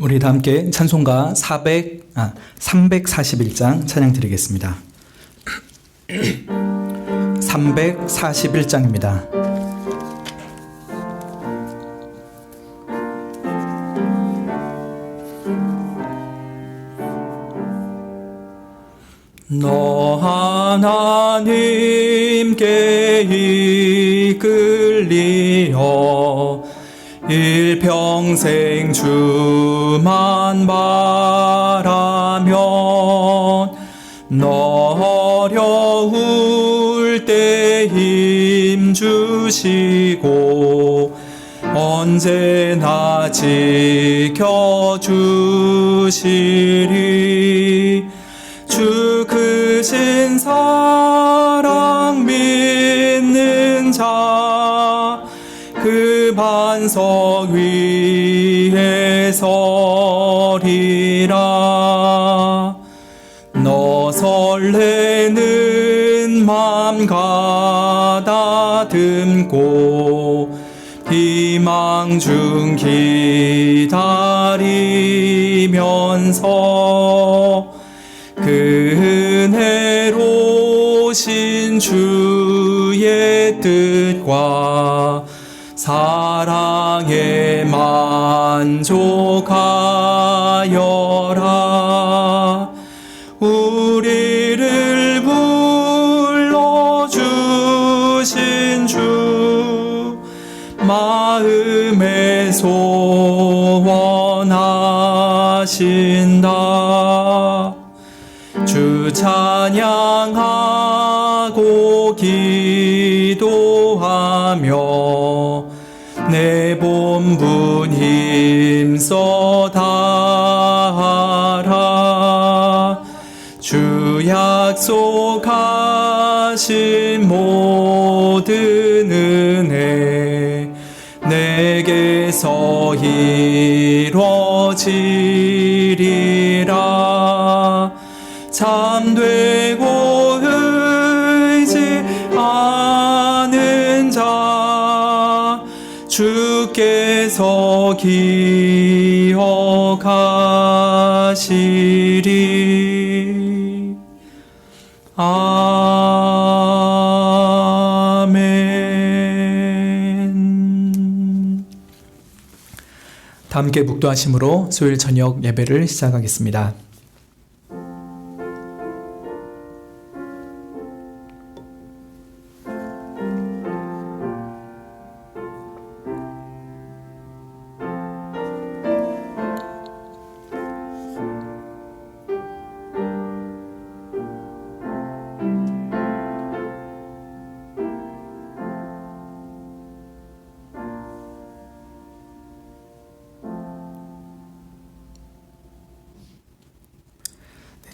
우리 다 함께 찬송가 341장 찬양 드리겠습니다. 341장입니다. 너 하나님께 이끌리어 일평생 주만 바라면 너 어려울 때 힘주시고 언제나 지켜주시리. 주 크신 사랑 믿는 자 그 반석 위에 서리라. 너 설레는 맘 가다듬고 희망 중 기다리면서 그 은혜로신 주의 뜻과 사랑에 만족하여라. 우리를 불러주신 주 마음에 소원하신다. 주 찬양하고 기도하며 내 본분 힘써 다하라. 주 약속하신 모든 은혜 내게서 이루어지리라. 참되고 의지하는 자 주께서 기억하시리. 아멘. 다 함께 묵도하심으로 수요일 저녁 예배를 시작하겠습니다.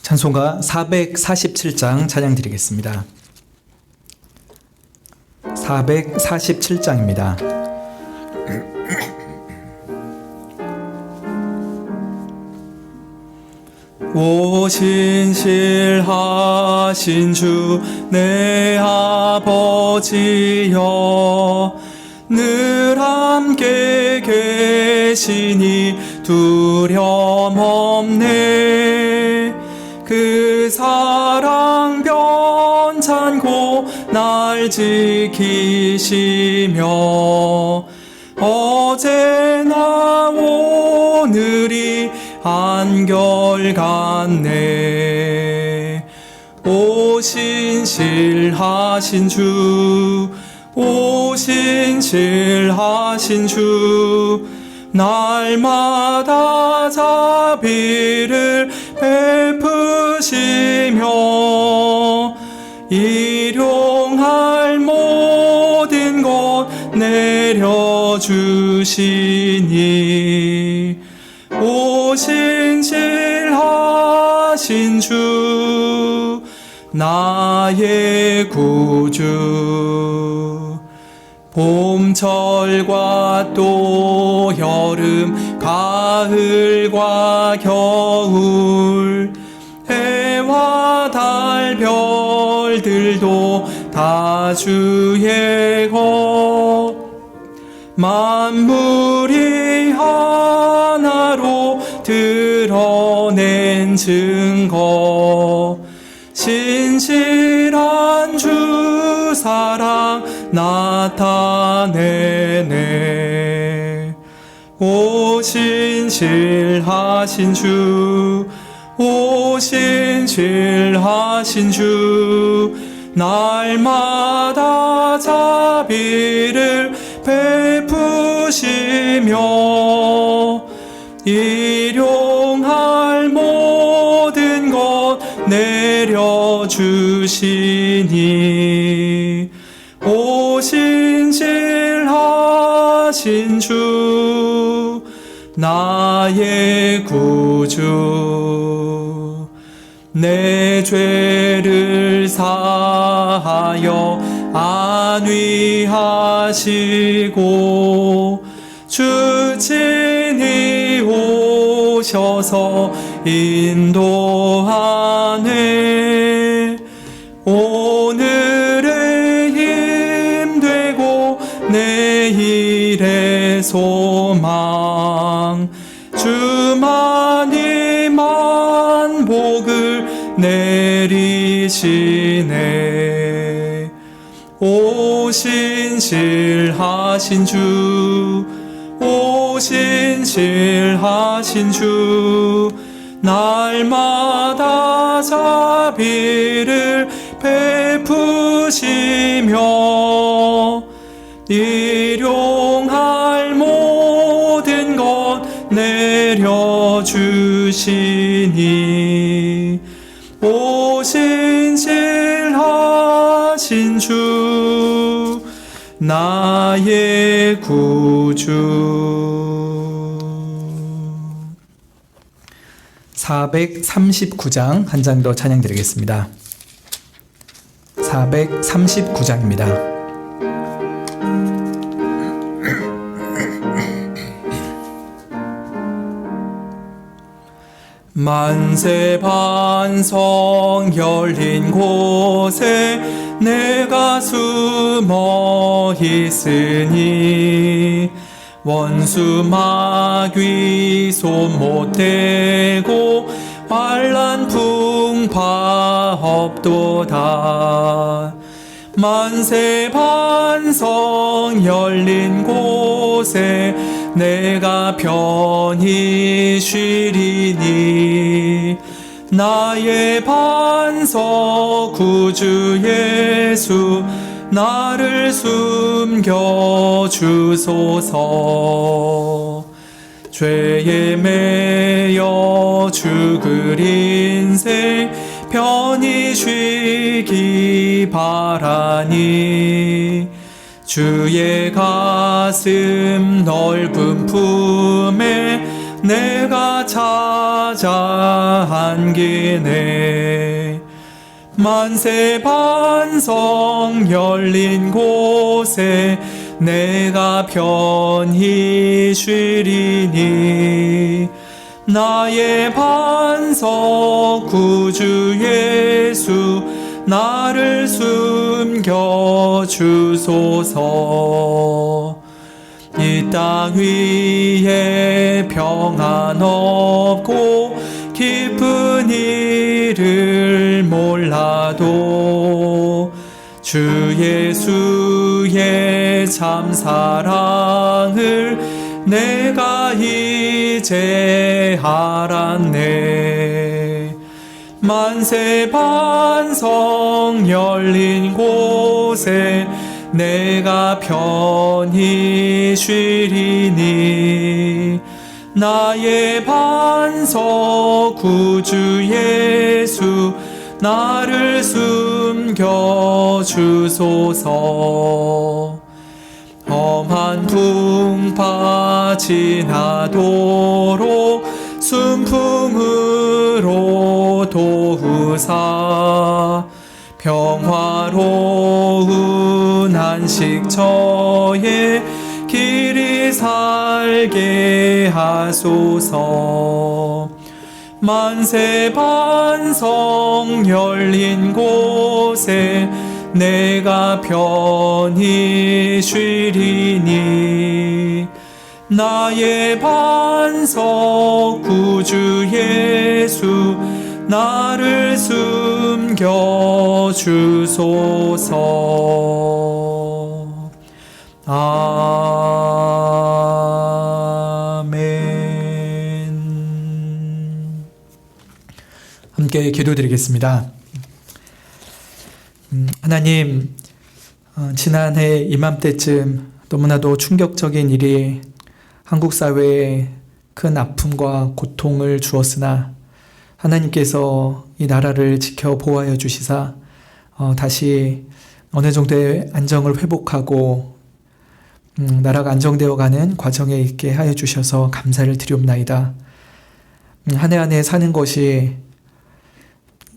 찬송가 447장 찬양 드리겠습니다. 447장입니다. 오신실하신 주 내 아버지여 늘 함께 계시니 두려움 없네. 그 사랑 변찮고 날 지키시며 어제나 오늘이 한결같네. 오신실하신 주 오신실하신 주 날마다 자비를 베푸시며 일용할 모든 것 내려주시니 오신실하신 주 나의 구주. 봄철과 또 여름 가을과 겨울 해와 달 별들도 다 주의 것 만물이 하나로 드러낸 증거 신실한 주 사랑 나타내네. 오 신실하신 주, 오 신실하신 주, 날마다 자비를 베푸시며 일용할 모든 것 내려주시니. 오 신실하신 주, 나의 구주, 내 죄를 사하여 안위하시고 주 친히 오셔서 인도하네. 오늘의 힘 되고 내일의 소망, 주만이 만복을 내리시네. 오 신실하신 주, 오 신실하신 주, 날마다 자비를 베푸시며 일용할 모든 것 내려주시니. 오 신실하신 주, 나의 구주. 439장 한 장 더 찬양 드리겠습니다. 439장입니다. 만세 반성 열린 곳에 내가 숨어 있으니 원수 마귀 손 못 대고 환난 풍파 없도다. 만세 반성 열린 곳에 내가 편히 쉬리니. 나의 반석 구주 예수 나를 숨겨 주소서. 죄에 매여 죽을 인생 편히 쉬기 바라니. 주의 가슴 넓은 품에 내가 찾아 안기네. 만세 반석 열린 곳에 내가 편히 쉬리니. 나의 반석 구주 예수 나를 숨겨 주소서. 이 땅 위에 평안 없고 기쁜 일을 몰라도 주 예수의 참 사랑을 내가 이제 알았네. 만세 반석 열린 곳에 내가 편히 쉬리니. 나의 반석 구주 예수 나를 숨겨 주소서. 험한 풍파 지나도록 순풍으로 도우사 평화로운 안식 저의 길이 살게 하소서. 만세 반석 열린 곳에 내가 편히 쉬리니. 나의 반석 구주 예수 나를 숨겨주소서. 아멘. 함께 기도드리겠습니다. 하나님, 지난해 이맘때쯤 너무나도 충격적인 일이 한국 사회에 큰 아픔과 고통을 주었으나 하나님께서 이 나라를 지켜 보호하여 주시사 다시 어느 정도의 안정을 회복하고 나라가 안정되어 가는 과정에 있게 하여 주셔서 감사를 드리옵나이다. 한 해 한 해 사는 것이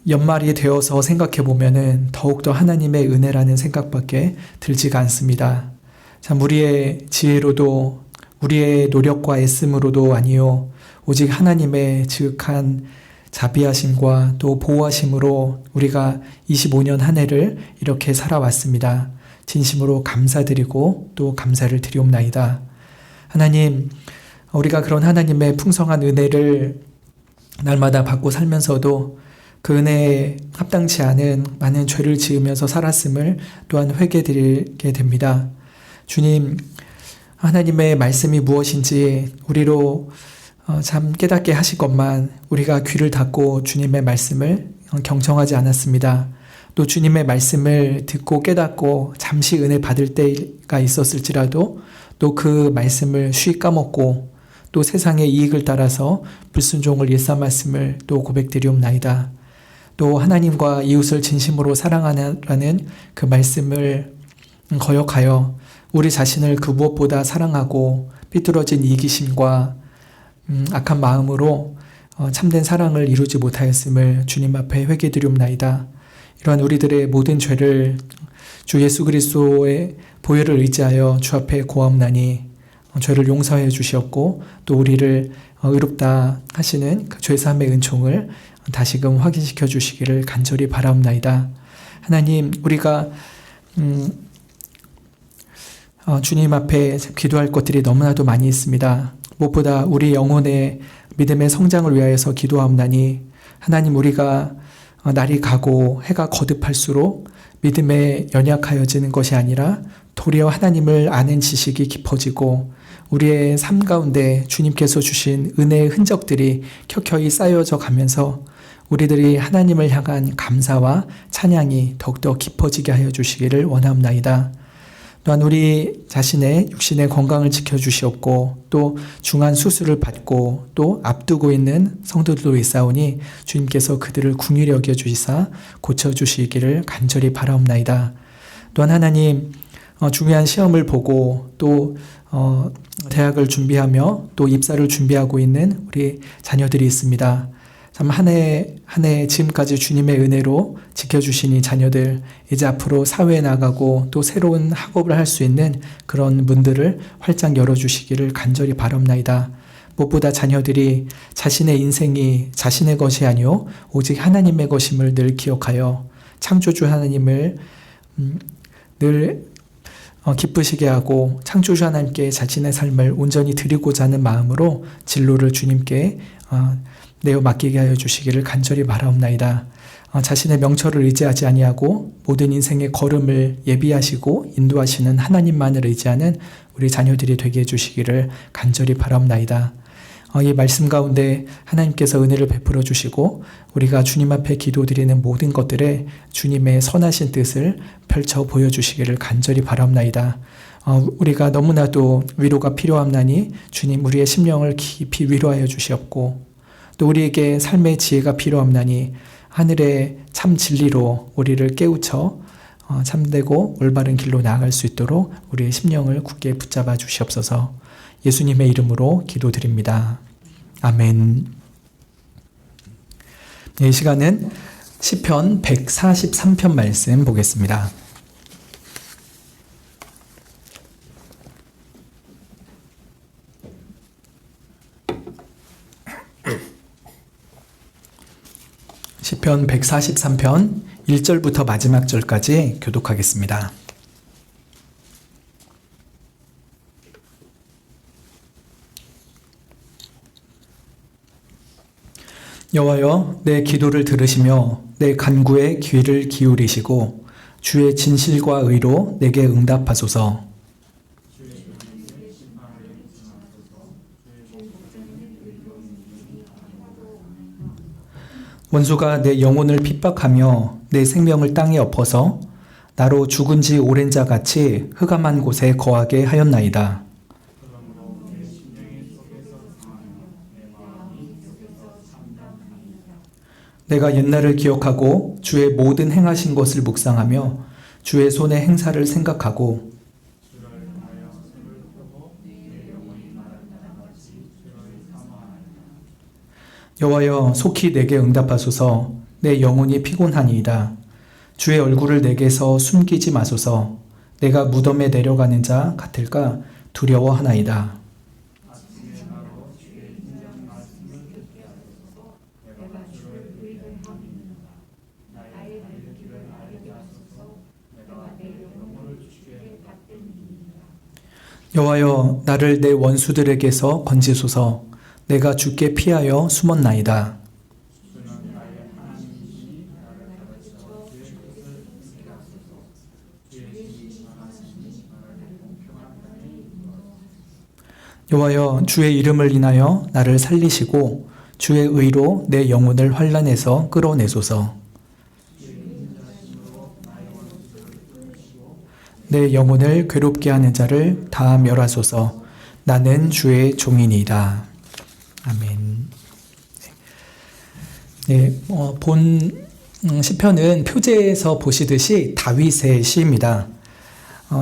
연말이 되어서 생각해 보면은 더욱더 하나님의 은혜라는 생각밖에 들지가 않습니다. 참 우리의 지혜로도 우리의 노력과 애씀으로도 아니요 오직 하나님의 지극한 자비하심과 또 보호하심으로 우리가 25년 한 해를 이렇게 살아왔습니다. 진심으로 감사드리고 또 감사를 드리옵나이다. 하나님, 우리가 그런 하나님의 풍성한 은혜를 날마다 받고 살면서도 그 은혜에 합당치 않은 많은 죄를 지으면서 살았음을 또한 회개드리게 됩니다. 주님, 하나님의 말씀이 무엇인지 우리로 참 깨닫게 하시건만 우리가 귀를 닫고 주님의 말씀을 경청하지 않았습니다. 또 주님의 말씀을 듣고 깨닫고 잠시 은혜 받을 때가 있었을지라도 또 그 말씀을 쉬 까먹고 또 세상의 이익을 따라서 불순종을 일삼았음을 또 고백드리옵나이다. 또 하나님과 이웃을 진심으로 사랑하라는 그 말씀을 거역하여 우리 자신을 그 무엇보다 사랑하고 삐뚤어진 이기심과 악한 마음으로 참된 사랑을 이루지 못하였음을 주님 앞에 회개드리옵나이다. 이러한 우리들의 모든 죄를 주 예수 그리스도의 보혈을 의지하여 주 앞에 고하옵나니 죄를 용서해 주시었고 또 우리를 의롭다 하시는 그 죄사함의 은총을 다시금 확인시켜 주시기를 간절히 바라옵나이다. 하나님, 우리가 주님 앞에 기도할 것들이 너무나도 많이 있습니다. 무엇보다 우리 영혼의 믿음의 성장을 위하여서 기도하옵나니 하나님, 우리가 날이 가고 해가 거듭할수록 믿음에 연약하여지는 것이 아니라 도리어 하나님을 아는 지식이 깊어지고 우리의 삶 가운데 주님께서 주신 은혜의 흔적들이 켜켜이 쌓여져 가면서 우리들이 하나님을 향한 감사와 찬양이 더욱더 깊어지게 하여 주시기를 원하옵나이다. 또한 우리 자신의 육신의 건강을 지켜주시옵고 또 중한 수술을 받고 또 앞두고 있는 성도들도 있사오니 주님께서 그들을 긍휼히 여겨주시사 고쳐주시기를 간절히 바라옵나이다. 또한 하나님, 중요한 시험을 보고 또 대학을 준비하며 또 입사를 준비하고 있는 우리 자녀들이 있습니다. 참 한 해 한 해 지금까지 주님의 은혜로 지켜주신 이 자녀들 이제 앞으로 사회에 나가고 또 새로운 학업을 할 수 있는 그런 문들을 활짝 열어주시기를 간절히 바랍나이다. 무엇보다 자녀들이 자신의 인생이 자신의 것이 아니오 오직 하나님의 것임을 늘 기억하여 창조주 하나님을 늘 기쁘시게 하고 창조주 하나님께 자신의 삶을 온전히 드리고자 하는 마음으로 진로를 주님께 내어 맡기게 하여 주시기를 간절히 바라옵나이다. 자신의 명철을 의지하지 아니하고 모든 인생의 걸음을 예비하시고 인도하시는 하나님만을 의지하는 우리 자녀들이 되게 해주시기를 간절히 바라옵나이다. 이 말씀 가운데 하나님께서 은혜를 베풀어 주시고 우리가 주님 앞에 기도드리는 모든 것들에 주님의 선하신 뜻을 펼쳐 보여주시기를 간절히 바라옵나이다. 우리가 너무나도 위로가 필요함나니 주님 우리의 심령을 깊이 위로하여 주시옵고 또 우리에게 삶의 지혜가 필요함나니 하늘의 참 진리로 우리를 깨우쳐 참되고 올바른 길로 나아갈 수 있도록 우리의 심령을 굳게 붙잡아 주시옵소서. 예수님의 이름으로 기도드립니다. 아멘. 이 시간은 시편 143편 말씀 보겠습니다. 시편 143편 1절부터 마지막 절까지 교독하겠습니다. 여호와여, 내 기도를 들으시며 내 간구에 귀를 기울이시고 주의 진실과 의로 내게 응답하소서. 원수가 내 영혼을 핍박하며 내 생명을 땅에 엎어서 나로 죽은 지 오랜 자 같이 흑암한 곳에 거하게 하였나이다. 내가 옛날을 기억하고 주의 모든 행하신 것을 묵상하며 주의 손의 행사를 생각하고 여호와여, 속히 내게 응답하소서. 내 영혼이 피곤하니이다. 주의 얼굴을 내게서 숨기지 마소서. 내가 무덤에 내려가는 자 같을까 두려워하나이다. 여호와여, 나를 내 원수들에게서 건지소서. 내가 주께 피하여 숨었나이다. 여호와여, 주의 이름을 인하여 나를 살리시고 주의 의로 내 영혼을 환난에서 끌어내소서. 내 영혼을 괴롭게 하는 자를 다 멸하소서. 나는 주의 종이니이다. 아멘. 네, 본 시편은 표제에서 보시듯이 다윗의 시입니다.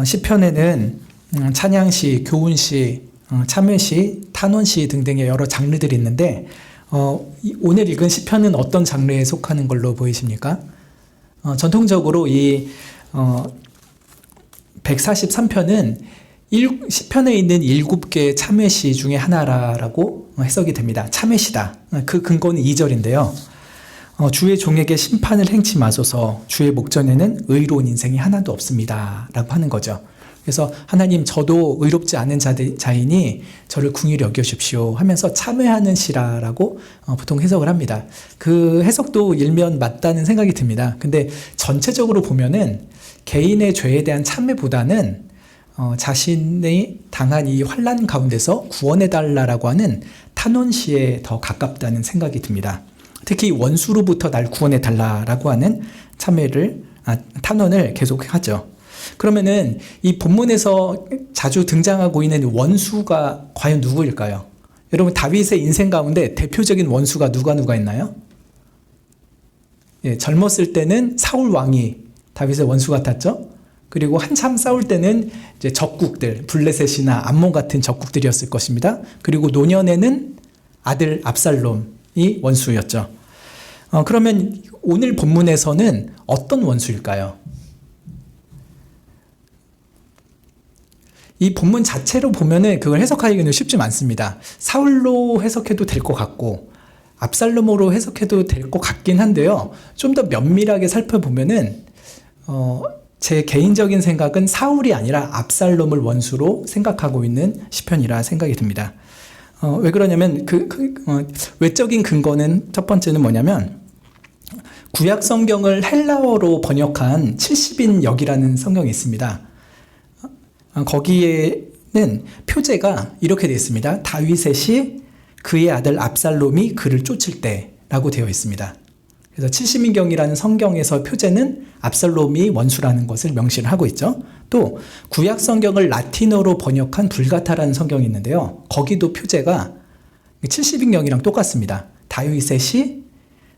시편에는 찬양시, 교훈시, 참회시, 탄원시 등등의 여러 장르들이 있는데 오늘 읽은 시편은 어떤 장르에 속하는 걸로 보이십니까? 전통적으로 이 143편은 시편에 있는 7개의 참회시 중에 하나라고 해석이 됩니다. 참회시다. 그 근거는 2절인데요. 주의 종에게 심판을 행치 마소서. 주의 목전에는 의로운 인생이 하나도 없습니다. 라고 하는 거죠. 그래서 하나님, 저도 의롭지 않은 자이니 저를 긍휼히 여겨주십시오 하면서 참회하는 시라라고 보통 해석을 합니다. 그 해석도 일면 맞다는 생각이 듭니다. 근데 전체적으로 보면은 개인의 죄에 대한 참회보다는 자신이 당한 이 환난 가운데서 구원해달라고 하는 탄원시에 더 가깝다는 생각이 듭니다. 특히 원수로부터 날 구원해달라고 하는 탄원을 계속하죠. 그러면은 이 본문에서 자주 등장하고 있는 원수가 과연 누구일까요? 여러분, 다윗의 인생 가운데 대표적인 원수가 누가 있나요? 예, 젊었을 때는 사울 왕이 다윗의 원수 같았죠? 그리고 한참 싸울 때는 이제 적국들, 블레셋이나 암몬 같은 적국들이었을 것입니다. 그리고 노년에는 아들 압살롬이 원수였죠. 그러면 오늘 본문에서는 어떤 원수일까요? 이 본문 자체로 보면은 그걸 해석하기는 쉽지 않습니다. 사울로 해석해도 될 것 같고 압살롬으로 해석해도 될 것 같긴 한데요. 좀 더 면밀하게 살펴보면은 제 개인적인 생각은 사울이 아니라 압살롬을 원수로 생각하고 있는 시편이라 생각이 듭니다. 왜 그러냐면 외적인 근거는 첫 번째는 뭐냐면 구약 성경을 헬라어로 번역한 70인 역이라는 성경이 있습니다. 거기에는 표제가 이렇게 되어 있습니다. 다윗의 시 그의 아들 압살롬이 그를 쫓을 때라고 되어 있습니다. 그래서 70인경이라는 성경에서 표제는 압살롬이 원수라는 것을 명시를 하고 있죠. 또 구약 성경을 라틴어로 번역한 불가타라는 성경이 있는데요. 거기도 표제가 70인경이랑 똑같습니다. 다윗의 시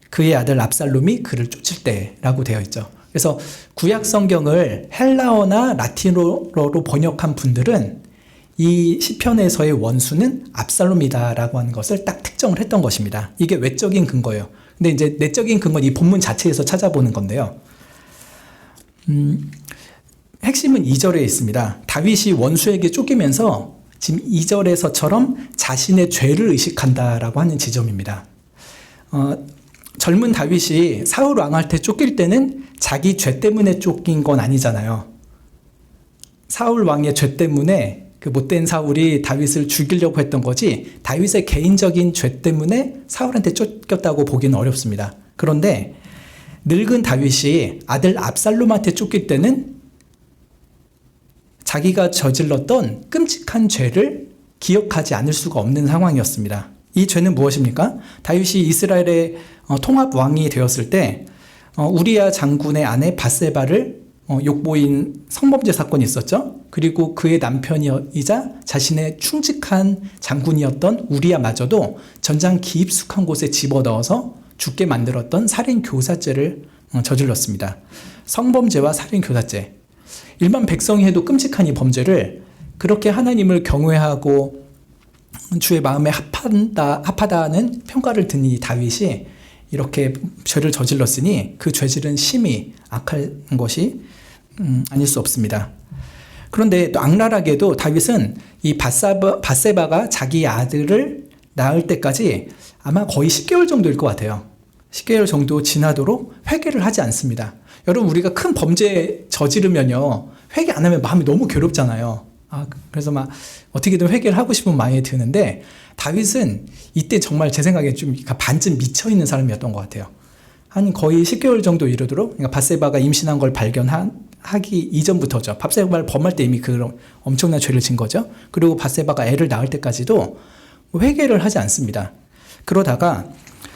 그의 아들 압살롬이 그를 쫓을 때라고 되어 있죠. 그래서 구약 성경을 헬라어나 라틴어로 번역한 분들은 이 시편에서의 원수는 압살롬이다라고 하는 것을 딱 특정을 했던 것입니다. 이게 외적인 근거예요. 근데 이제 내적인 근거는 이 본문 자체에서 찾아보는 건데요. 핵심은 2절에 있습니다. 다윗이 원수에게 쫓기면서 지금 2절에서처럼 자신의 죄를 의식한다라고 하는 지점입니다. 젊은 다윗이 사울 왕한테 쫓길 때는 자기 죄 때문에 쫓긴 건 아니잖아요. 사울 왕의 죄 때문에 그 못된 사울이 다윗을 죽이려고 했던 거지 다윗의 개인적인 죄 때문에 사울한테 쫓겼다고 보기는 어렵습니다. 그런데 늙은 다윗이 아들 압살롬한테 쫓길 때는 자기가 저질렀던 끔찍한 죄를 기억하지 않을 수가 없는 상황이었습니다. 이 죄는 무엇입니까? 다윗이 이스라엘의 통합 왕이 되었을 때 우리야 장군의 아내 밧세바를 욕보인 성범죄 사건이 있었죠. 그리고 그의 남편이자 자신의 충직한 장군이었던 우리야마저도 전장 깊숙한 곳에 집어넣어서 죽게 만들었던 살인 교사죄를 저질렀습니다. 성범죄와 살인 교사죄. 일반 백성이 해도 끔찍한 이 범죄를 그렇게 하나님을 경외하고 주의 마음에 합하다는 평가를 듣는 이 다윗이 이렇게 죄를 저질렀으니 그 죄질은 심히 악한 것이 아닐 수 없습니다. 그런데 또 악랄하게도 다윗은 이 밧세바가 자기 아들을 낳을 때까지 아마 거의 10개월 정도일 것 같아요. 10개월 정도 지나도록 회개를 하지 않습니다. 여러분, 우리가 큰 범죄 저지르면요, 회개 안 하면 마음이 너무 괴롭잖아요. 그래서 막 어떻게든 회개를 하고 싶은 마음이 드는데 다윗은 이때 정말 제 생각에 좀 반쯤 미쳐있는 사람이었던 것 같아요. 한 거의 10개월 정도 이르도록, 그러니까 밧세바가 임신한 걸 발견하기 이전부터죠. 밧세바를 범할 때 이미 그런 엄청난 죄를 진 거죠. 그리고 밧세바가 애를 낳을 때까지도 회개를 하지 않습니다. 그러다가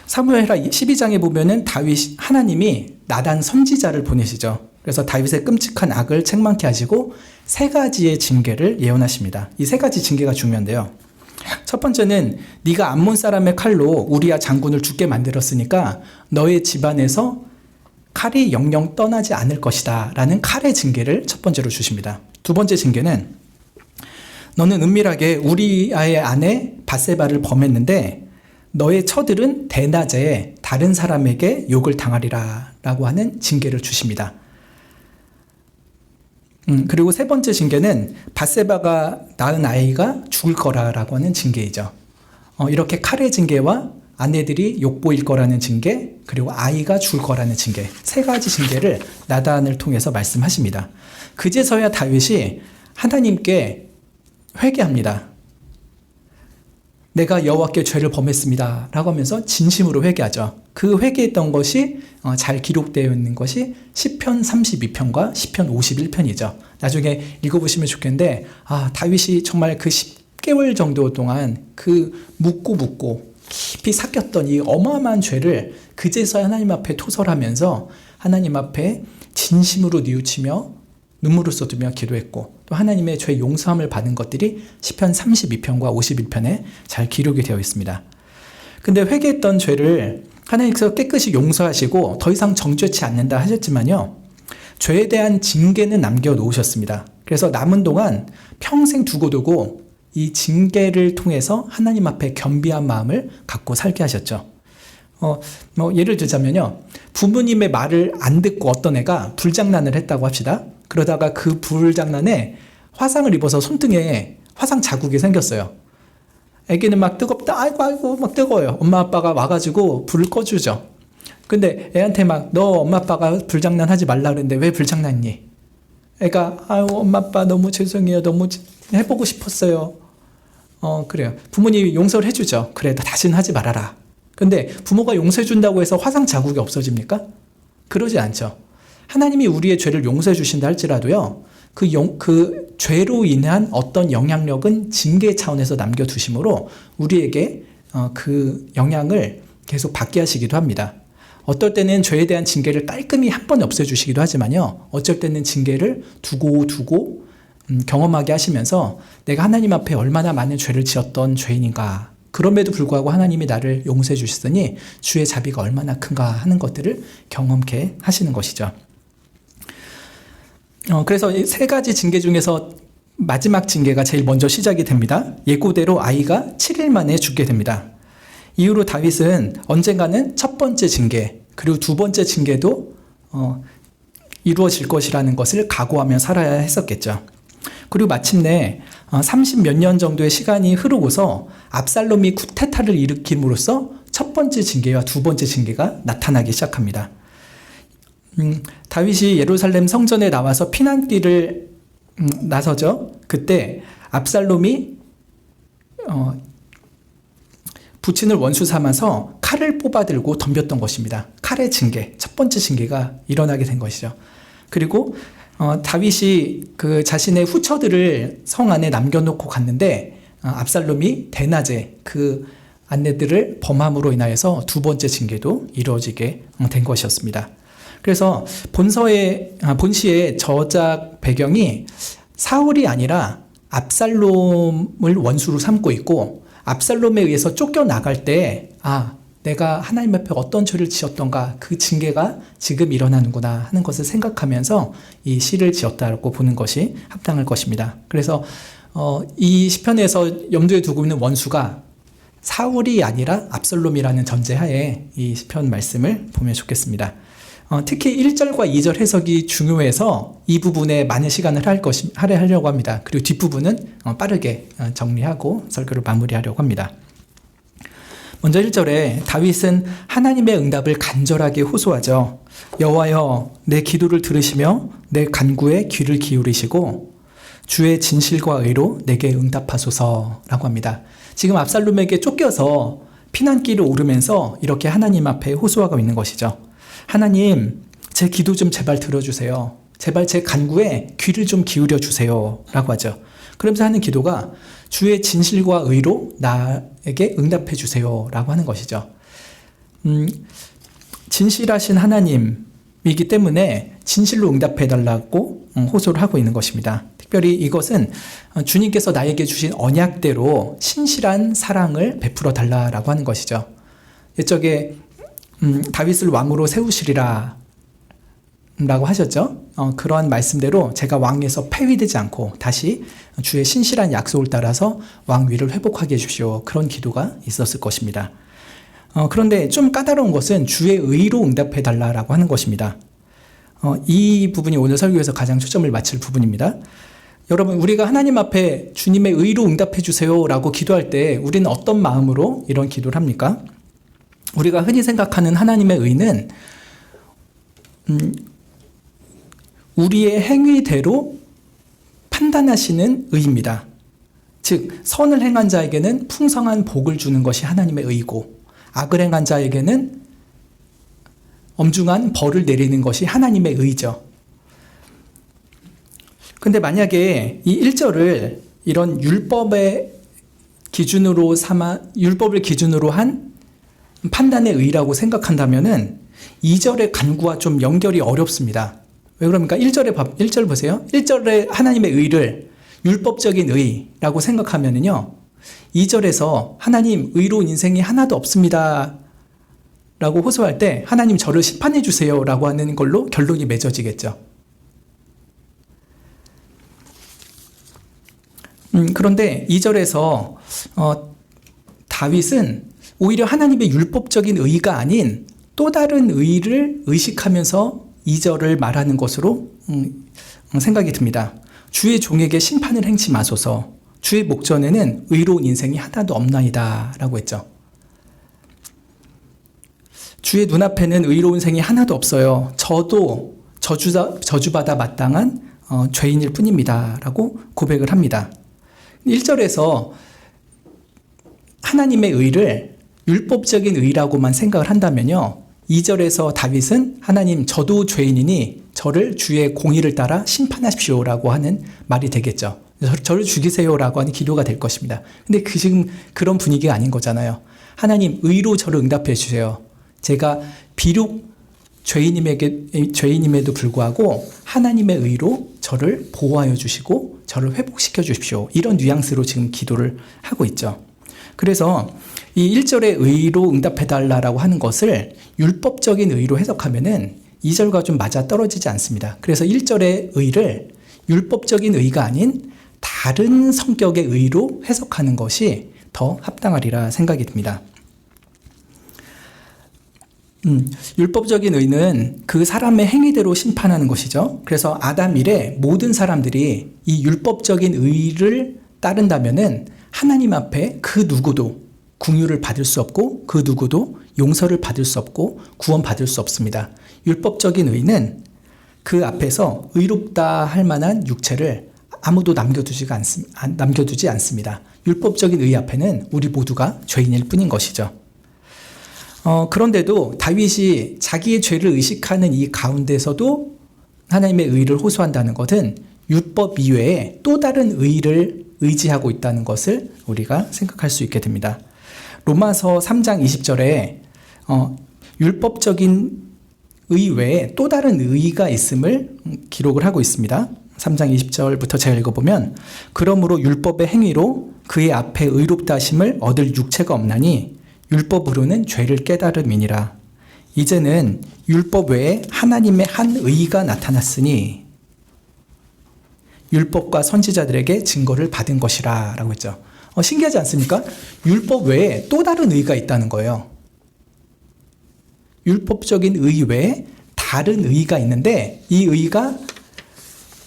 사무엘하 12장에 보면은 하나님이 나단 선지자를 보내시죠. 그래서 다윗의 끔찍한 악을 책망케 하시고 3가지의 징계를 예언하십니다. 이 3가지 징계가 중요한데요. 첫 번째는 네가 암몬 사람의 칼로 우리야 장군을 죽게 만들었으니까 너의 집안에서 칼이 영영 떠나지 않을 것이다 라는 칼의 징계를 첫 번째로 주십니다. 두 번째 징계는 너는 은밀하게 우리아의 아내 밧세바를 범했는데 너의 처들은 대낮에 다른 사람에게 욕을 당하리라 라고 하는 징계를 주십니다. 그리고 세 번째 징계는 밧세바가 낳은 아이가 죽을 거라고 하는 징계이죠. 이렇게 칼의 징계와 아내들이 욕보일 거라는 징계, 그리고 아이가 죽을 거라는 징계, 3가지 징계를 나단을 통해서 말씀하십니다. 그제서야 다윗이 하나님께 회개합니다. 내가 여호와께 죄를 범했습니다 라고 하면서 진심으로 회개하죠. 그 회개했던 것이 잘 기록되어 있는 것이 시편 32편과 시편 51편이죠. 나중에 읽어보시면 좋겠는데 다윗이 정말 그 10개월 정도 동안 그 묻고 깊이 삭혔던 이 어마어마한 죄를 그제서야 하나님 앞에 토설하면서 하나님 앞에 진심으로 뉘우치며 눈물을 쏟으며 기도했고 또 하나님의 죄 용서함을 받은 것들이 시편 32편과 51편에 잘 기록이 되어 있습니다. 근데 회개했던 죄를 하나님께서 깨끗이 용서하시고 더 이상 정죄치 않는다 하셨지만요, 죄에 대한 징계는 남겨놓으셨습니다. 그래서 남은 동안 평생 두고 이 징계를 통해서 하나님 앞에 겸비한 마음을 갖고 살게 하셨죠. 예를 들자면요, 부모님의 말을 안 듣고 어떤 애가 불장난을 했다고 합시다. 그러다가 그 불장난에 화상을 입어서 손등에 화상 자국이 생겼어요. 애기는 막 뜨겁다, 아이고 막 뜨거워요. 엄마 아빠가 와가지고 불을 꺼주죠. 근데 애한테 막 너 엄마 아빠가 불장난 하지 말라 그랬는데 왜 불장난니? 애가 아유 엄마 아빠 너무 죄송해요, 너무 해보고 싶었어요. 그래요. 부모님이 용서를 해주죠. 그래, 다시는 하지 말아라. 근데 부모가 용서해준다고 해서 화상 자국이 없어집니까? 그러지 않죠. 하나님이 우리의 죄를 용서해 주신다 할지라도요, 그 죄로 인한 어떤 영향력은 징계 차원에서 남겨두심으로 우리에게 그 영향을 계속 받게 하시기도 합니다. 어떨 때는 죄에 대한 징계를 깔끔히 한 번에 없애주시기도 하지만요, 어쩔 때는 징계를 두고 경험하게 하시면서 내가 하나님 앞에 얼마나 많은 죄를 지었던 죄인인가, 그럼에도 불구하고 하나님이 나를 용서해 주셨으니 주의 자비가 얼마나 큰가 하는 것들을 경험케 하시는 것이죠. 그래서 이 3가지 징계 중에서 마지막 징계가 제일 먼저 시작이 됩니다. 예고대로 아이가 7일 만에 죽게 됩니다. 이후로 다윗은 언젠가는 첫 번째 징계, 그리고 두 번째 징계도 이루어질 것이라는 것을 각오하며 살아야 했었겠죠. 그리고 마침내 30몇 년 정도의 시간이 흐르고서 압살롬이 쿠데타를 일으킴으로써 첫 번째 징계와 두 번째 징계가 나타나기 시작합니다. 다윗이 예루살렘 성전에 나와서 피난길을 나서죠. 그때 압살롬이 부친을 원수 삼아서 칼을 뽑아들고 덤볐던 것입니다. 칼의 징계, 첫 번째 징계가 일어나게 된 것이죠. 그리고 다윗이 그 자신의 후처들을 성 안에 남겨놓고 갔는데 압살롬이 대낮에 그 아내들을 범함으로 인하여서 두 번째 징계도 이루어지게 된 것이었습니다. 그래서 본시의 저작 배경이 사울이 아니라 압살롬을 원수로 삼고 있고, 압살롬에 의해서 쫓겨나갈 때 내가 하나님 앞에 어떤 죄를 지었던가, 그 징계가 지금 일어나는구나 하는 것을 생각하면서 이 시를 지었다고 보는 것이 합당할 것입니다. 그래서 이 시편에서 염두에 두고 있는 원수가 사울이 아니라 압살롬이라는 전제하에 이 시편 말씀을 보면 좋겠습니다. 특히 1절과 2절 해석이 중요해서 이 부분에 많은 시간을 할애하려고 합니다. 그리고 뒷부분은 빠르게 정리하고 설교를 마무리하려고 합니다. 먼저 1절에 다윗은 하나님의 응답을 간절하게 호소하죠. 여호와여, 내 기도를 들으시며 내 간구에 귀를 기울이시고 주의 진실과 의로 내게 응답하소서라고 합니다. 지금 압살롬에게 쫓겨서 피난길을 오르면서 이렇게 하나님 앞에 호소하고 있는 것이죠. 하나님, 제 기도 좀 제발 들어주세요. 제발 제 간구에 귀를 좀 기울여 주세요 라고 하죠. 그러면서 하는 기도가 주의 진실과 의로 나에게 응답해 주세요 라고 하는 것이죠. 진실하신 하나님이기 때문에 진실로 응답해 달라고 호소를 하고 있는 것입니다. 특별히 이것은 주님께서 나에게 주신 언약대로 신실한 사랑을 베풀어 달라고 하는 것이죠. 옛적에 다윗을 왕으로 세우시리라 라고 하셨죠. 그러한 말씀대로 제가 왕에서 폐위되지 않고 다시 주의 신실한 약속을 따라서 왕위를 회복하게 해주시오, 그런 기도가 있었을 것입니다. 그런데 좀 까다로운 것은 주의 의로 응답해 달라고 하는 것입니다. 이 부분이 오늘 설교에서 가장 초점을 맞출 부분입니다. 여러분, 우리가 하나님 앞에 주님의 의로 응답해 주세요 라고 기도할 때 우리는 어떤 마음으로 이런 기도를 합니까? 우리가 흔히 생각하는 하나님의 의는 우리의 행위대로 판단하시는 의입니다. 즉, 선을 행한 자에게는 풍성한 복을 주는 것이 하나님의 의고, 악을 행한 자에게는 엄중한 벌을 내리는 것이 하나님의 의죠. 근데 만약에 이 1절을 이런 율법을 기준으로 한 판단의 의라고 생각한다면은 2절의 간구와 좀 연결이 어렵습니다. 왜 그럽니까? 1절 보세요. 1절에 하나님의 의를 율법적인 의라고 생각하면은요, 2절에서 하나님, 의로운 인생이 하나도 없습니다 라고 호소할 때 하나님 저를 심판해 주세요 라고 하는 걸로 결론이 맺어지겠죠. 그런데 2절에서 다윗은 오히려 하나님의 율법적인 의가 아닌 또 다른 의를 의식하면서 2절을 말하는 것으로 생각이 듭니다. 주의 종에게 심판을 행치 마소서, 주의 목전에는 의로운 인생이 하나도 없나이다 라고 했죠. 주의 눈앞에는 의로운 생이 하나도 없어요. 저도 저주받아 마땅한 죄인일 뿐입니다 라고 고백을 합니다. 1절에서 하나님의 의를 율법적인 의라고만 생각을 한다면요, 2절에서 다윗은 하나님, 저도 죄인이니 저를 주의 공의를 따라 심판하십시오 라고 하는 말이 되겠죠. 저를 죽이세요 라고 하는 기도가 될 것입니다. 근데 지금 그런 분위기가 아닌 거잖아요. 하나님, 의로 저를 응답해 주세요. 제가 비록 죄인임에도 불구하고 하나님의 의로 저를 보호하여 주시고 저를 회복시켜 주십시오, 이런 뉘앙스로 지금 기도를 하고 있죠. 그래서 이 1절의 의로 응답해달라고 하는 것을 율법적인 의로 해석하면은 2절과 좀 맞아 떨어지지 않습니다. 그래서 1절의 의를 율법적인 의가 아닌 다른 성격의 의로 해석하는 것이 더 합당하리라 생각이 듭니다. 율법적인 의는 그 사람의 행위대로 심판하는 것이죠. 그래서 아담 이래 모든 사람들이 이 율법적인 의를 따른다면은 하나님 앞에 그 누구도 긍휼을 받을 수 없고 그 누구도 용서를 받을 수 없고 구원받을 수 없습니다. 율법적인 의는 그 앞에서 의롭다 할 만한 육체를 아무도 남겨두지 않습니다. 율법적인 의 앞에는 우리 모두가 죄인일 뿐인 것이죠. 그런데도 다윗이 자기의 죄를 의식하는 이 가운데서도 하나님의 의를 호소한다는 것은 율법 이외에 또 다른 의를 의지하고 있다는 것을 우리가 생각할 수 있게 됩니다. 로마서 3장 20절에 율법적인 의 외에 또 다른 의가 있음을 기록을 하고 있습니다. 3장 20절부터 제가 읽어보면 그러므로 율법의 행위로 그의 앞에 의롭다 하심을 얻을 육체가 없나니 율법으로는 죄를 깨달음이니라. 이제는 율법 외에 하나님의 한 의가 나타났으니 율법과 선지자들에게 증거를 받은 것이라 라고 했죠. 신기하지 않습니까? 율법 외에 또 다른 의가 있다는 거예요. 율법적인 의 외에 다른 의가 있는데 이 의가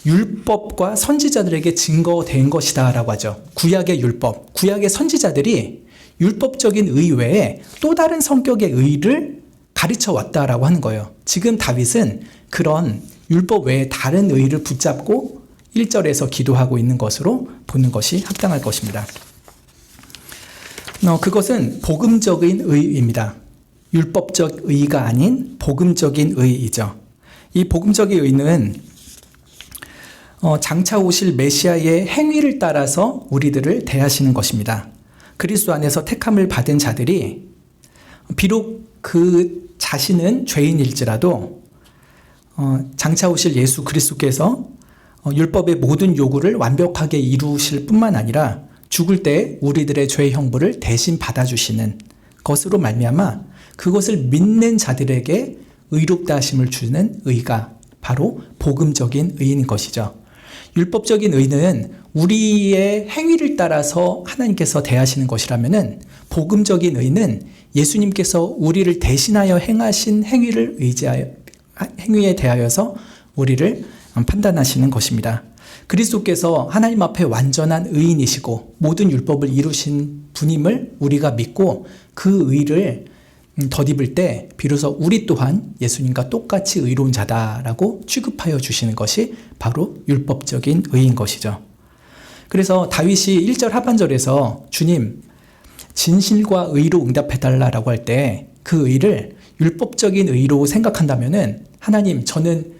율법과 선지자들에게 증거된 것이다 라고 하죠. 구약의 율법, 구약의 선지자들이 율법적인 의 외에 또 다른 성격의 의를 가르쳐 왔다라고 하는 거예요. 지금 다윗은 그런 율법 외에 다른 의를 붙잡고 1절에서 기도하고 있는 것으로 보는 것이 합당할 것입니다. 그것은 복음적인 의입니다. 율법적 의가 아닌 복음적인 의이죠. 이 복음적인 의는 장차 오실 메시아의 행위를 따라서 우리들을 대하시는 것입니다. 그리스도 안에서 택함을 받은 자들이 비록 그 자신은 죄인일지라도 장차 오실 예수 그리스도께서 율법의 모든 요구를 완벽하게 이루실 뿐만 아니라 죽을 때 우리들의 죄의 형벌을 대신 받아주시는 것으로 말미암아 그것을 믿는 자들에게 의롭다 하심을 주는 의가 바로 복음적인 의인 것이죠. 율법적인 의는 우리의 행위를 따라서 하나님께서 대하시는 것이라면은 복음적인 의는 예수님께서 우리를 대신하여 행하신 행위에 대하여서 우리를 판단하시는 것입니다. 그리스도께서 하나님 앞에 완전한 의인이시고 모든 율법을 이루신 분임을 우리가 믿고 그 의를 덧입을 때 비로소 우리 또한 예수님과 똑같이 의로운 자다라고 취급하여 주시는 것이 바로 율법적인 의인 것이죠. 그래서 다윗이 1절 하반절에서 주님 진실과 의로 응답해달라고 할 때 그 의를 율법적인 의로 생각한다면은 하나님 저는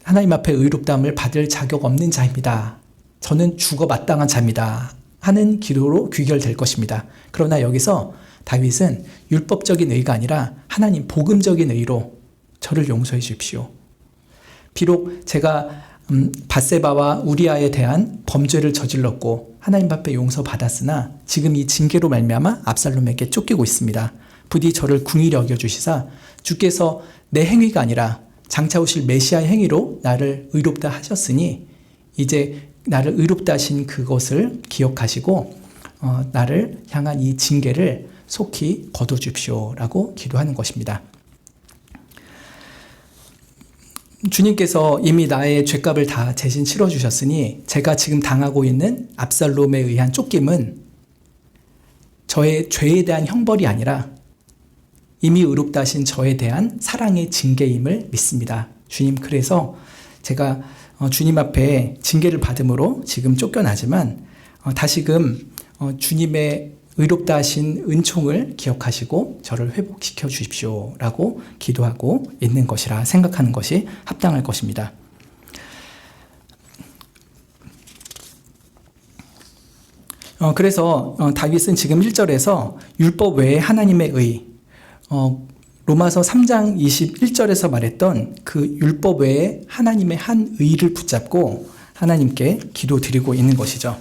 하나님 앞에 의롭다함을 받을 자격 없는 자입니다. 저는 죽어 마땅한 자입니다. 하는 기도로 귀결될 것입니다. 그러나 여기서 다윗은 율법적인 의가 아니라 하나님 복음적인 의로 저를 용서해 주십시오. 비록 제가 밧세바와 우리아에 대한 범죄를 저질렀고 하나님 앞에 용서받았으나 지금 이 징계로 말미암아 압살롬에게 쫓기고 있습니다. 부디 저를 궁히 여겨주시사 주께서 내 행위가 아니라 장차 오실 메시아의 행위로 나를 의롭다 하셨으니 이제 나를 의롭다 하신 그것을 기억하시고 나를 향한 이 징계를 속히 거둬주십시오라고 기도하는 것입니다. 주님께서 이미 나의 죄값을 다 대신 치러주셨으니 제가 지금 당하고 있는 압살롬에 의한 쫓김은 저의 죄에 대한 형벌이 아니라 이미 의롭다 하신 저에 대한 사랑의 징계임을 믿습니다. 주님, 그래서 제가 주님 앞에 징계를 받음으로 지금 쫓겨나지만 다시금 주님의 의롭다 하신 은총을 기억하시고 저를 회복시켜 주십시오라고 기도하고 있는 것이라 생각하는 것이 합당할 것입니다. 그래서 다윗은 지금 1절에서 율법 외에 하나님의 의, 로마서 3장 21절에서 말했던 그 율법 외에 하나님의 한 의를 붙잡고 하나님께 기도드리고 있는 것이죠.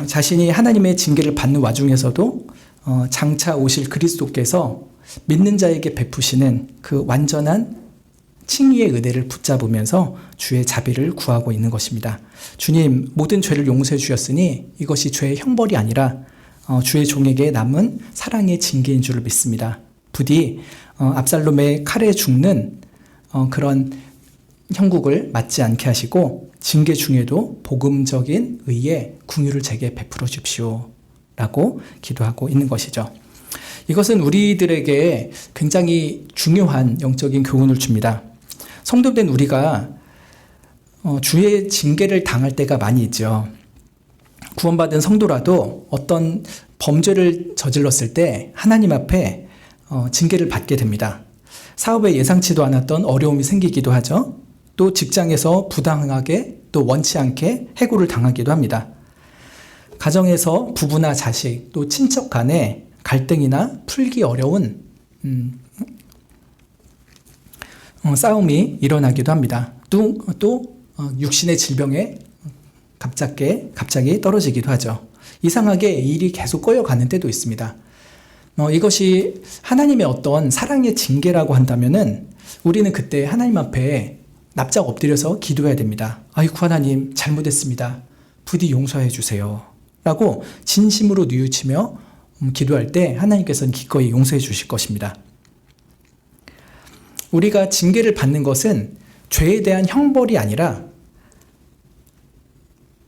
자신이 하나님의 징계를 받는 와중에서도 장차 오실 그리스도께서 믿는 자에게 베푸시는 그 완전한 칭의의 은혜를 붙잡으면서 주의 자비를 구하고 있는 것입니다. 주님, 모든 죄를 용서해 주셨으니 이것이 죄의 형벌이 아니라 주의 종에게 남은 사랑의 징계인 줄을 믿습니다. 부디 압살롬의 칼에 죽는 그런 형국을 맞지 않게 하시고 징계 중에도 복음적인 의에 긍휼을 제게 베풀어 주십시오 라고 기도하고 있는 것이죠. 이것은 우리들에게 굉장히 중요한 영적인 교훈을 줍니다. 성도된 우리가 주의 징계를 당할 때가 많이 있죠. 구원받은 성도라도 어떤 범죄를 저질렀을 때 하나님 앞에 징계를 받게 됩니다. 사업에 예상치도 않았던 어려움이 생기기도 하죠. 또 직장에서 부당하게 또 원치 않게 해고를 당하기도 합니다. 가정에서 부부나 자식 또 친척 간에 갈등이나 풀기 어려운 싸움이 일어나기도 합니다. 또 육신의 질병에 갑자기 떨어지기도 하죠. 이상하게 일이 계속 꼬여가는 때도 있습니다. 이것이 하나님의 어떤 사랑의 징계라고 한다면은 우리는 그때 하나님 앞에 납작 엎드려서 기도해야 됩니다. 아이고 하나님 잘못했습니다. 부디 용서해 주세요. 라고 진심으로 뉘우치며 기도할 때 하나님께서는 기꺼이 용서해 주실 것입니다. 우리가 징계를 받는 것은 죄에 대한 형벌이 아니라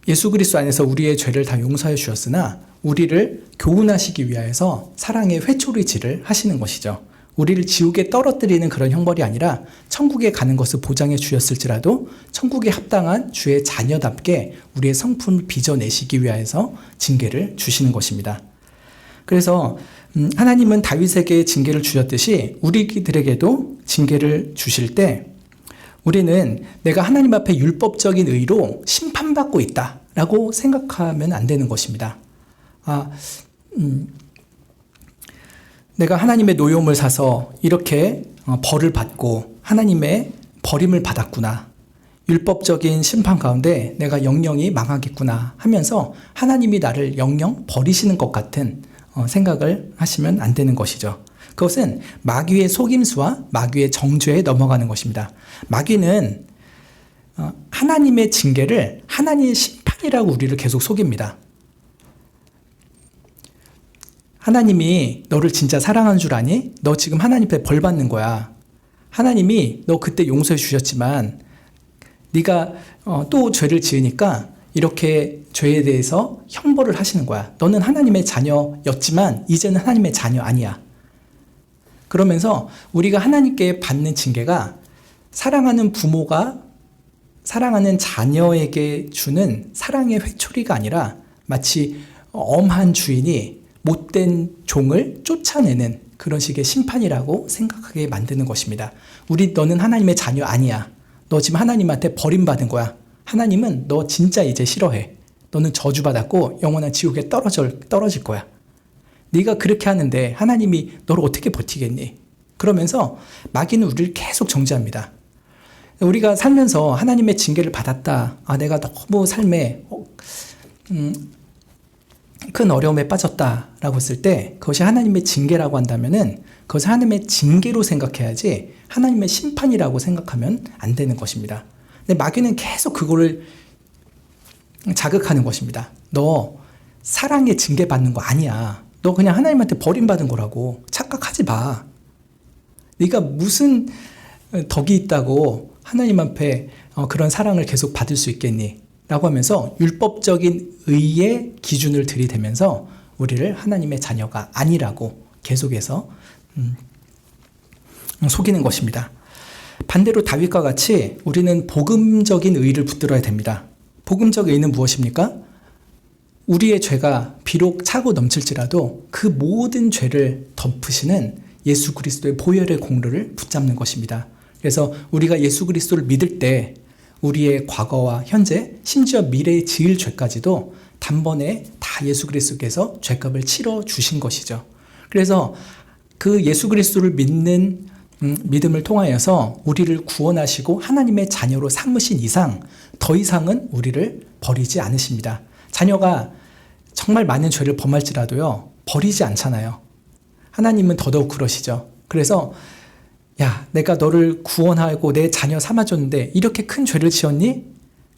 예수 그리스도 안에서 우리의 죄를 다 용서해 주셨으나 우리를 교훈하시기 위하여서 사랑의 회초리질을 하시는 것이죠. 우리를 지옥에 떨어뜨리는 그런 형벌이 아니라 천국에 가는 것을 보장해 주셨을지라도 천국에 합당한 주의 자녀답게 우리의 성품을 빚어내시기 위하여서 징계를 주시는 것입니다. 그래서 하나님은 다윗에게 징계를 주셨듯이 우리들에게도 징계를 주실 때 우리는 내가 하나님 앞에 율법적인 의로 심판받고 있다라고 생각하면 안 되는 것입니다. 내가 하나님의 노여움을 사서 이렇게 벌을 받고 하나님의 버림을 받았구나. 율법적인 심판 가운데 내가 영영이 망하겠구나 하면서 하나님이 나를 영영 버리시는 것 같은 생각을 하시면 안 되는 것이죠. 그것은 마귀의 속임수와 마귀의 정죄에 넘어가는 것입니다. 마귀는 하나님의 징계를 하나님의 심판이라고 우리를 계속 속입니다. 하나님이 너를 진짜 사랑하는 줄 아니? 너 지금 하나님 앞에 벌 받는 거야. 하나님이 너 그때 용서해 주셨지만 네가 또 죄를 지으니까 이렇게 죄에 대해서 형벌을 하시는 거야. 너는 하나님의 자녀였지만 이제는 하나님의 자녀 아니야. 그러면서 우리가 하나님께 받는 징계가 사랑하는 부모가 사랑하는 자녀에게 주는 사랑의 회초리가 아니라 마치 엄한 주인이 못된 종을 쫓아내는 그런 식의 심판이라고 생각하게 만드는 것입니다. 너는 하나님의 자녀 아니야. 너 지금 하나님한테 버림받은 거야. 하나님은 너 진짜 이제 싫어해. 너는 저주받았고 영원한 지옥에 떨어질 거야. 네가 그렇게 하는데 하나님이 너를 어떻게 버티겠니? 그러면서 마귀는 우리를 계속 정죄합니다. 우리가 살면서 하나님의 징계를 받았다. 내가 너무 삶에 큰 어려움에 빠졌다라고 했을 때 그것이 하나님의 징계라고 한다면은 그것을 하나님의 징계로 생각해야지 하나님의 심판이라고 생각하면 안 되는 것입니다. 근데 마귀는 계속 그거를 자극하는 것입니다. 너 사랑에 징계받는 거 아니야. 너 그냥 하나님한테 버림받은 거라고 착각하지 마. 네가 무슨 덕이 있다고 하나님 앞에 그런 사랑을 계속 받을 수 있겠니? 라고 하면서 율법적인 의의 기준을 들이대면서 우리를 하나님의 자녀가 아니라고 계속해서 속이는 것입니다. 반대로 다윗과 같이 우리는 복음적인 의를 붙들어야 됩니다. 복음적 의는 무엇입니까? 우리의 죄가 비록 차고 넘칠지라도 그 모든 죄를 덮으시는 예수 그리스도의 보혈의 공로를 붙잡는 것입니다. 그래서 우리가 예수 그리스도를 믿을 때 우리의 과거와 현재 심지어 미래에 지을 죄까지도 단번에 다 예수 그리스도께서 죄값을 치러 주신 것이죠. 그래서 그 예수 그리스도를 믿는 믿음을 통하여서 우리를 구원하시고 하나님의 자녀로 삼으신 이상 더 이상은 우리를 버리지 않으십니다. 자녀가 정말 많은 죄를 범할지라도요 버리지 않잖아요. 하나님은 더더욱 그러시죠. 그래서 야, 내가 너를 구원하고 내 자녀 삼아줬는데 이렇게 큰 죄를 지었니?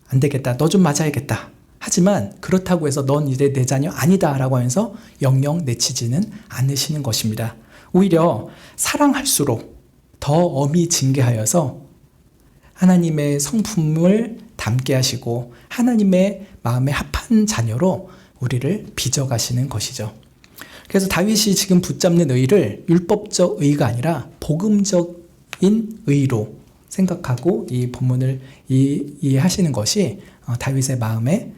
안 되겠다. 너 좀 맞아야겠다. 하지만 그렇다고 해서 넌 이제 내 자녀 아니다 라고 하면서 영영 내치지는 않으시는 것입니다. 오히려 사랑할수록 더 엄히 징계하여서 하나님의 성품을 담게 하시고 하나님의 마음에 합한 자녀로 우리를 빚어가시는 것이죠. 그래서 다윗이 지금 붙잡는 의를 율법적 의가 아니라 복음적인 의로 생각하고 이 본문을 이해하시는 것이 다윗의 마음에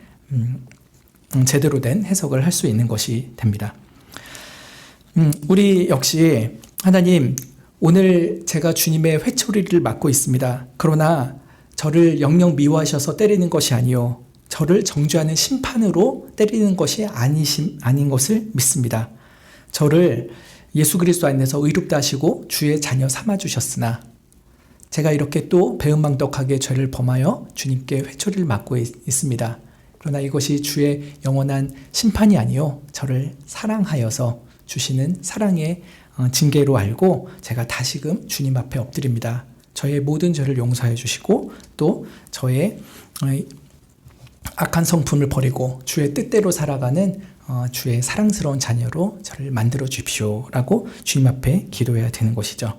제대로 된 해석을 할 수 있는 것이 됩니다. 우리 역시 하나님, 오늘 제가 주님의 회초리를 맡고 있습니다. 그러나 저를 영영 미워하셔서 때리는 것이 아니요 저를 정죄하는 심판으로 때리는 것이 아닌 것을 믿습니다. 저를 예수 그리스도 안에서 의롭다 하시고 주의 자녀 삼아 주셨으나 제가 이렇게 또 배은망덕하게 죄를 범하여 주님께 회초리를 맡고 있습니다. 그러나 이것이 주의 영원한 심판이 아니요 저를 사랑하여서 주시는 사랑의 징계로 알고 제가 다시금 주님 앞에 엎드립니다. 저의 모든 죄를 용서해 주시고 또 저의 악한 성품을 버리고 주의 뜻대로 살아가는 주의 사랑스러운 자녀로 저를 만들어 주십시오 라고 주님 앞에 기도해야 되는 것이죠.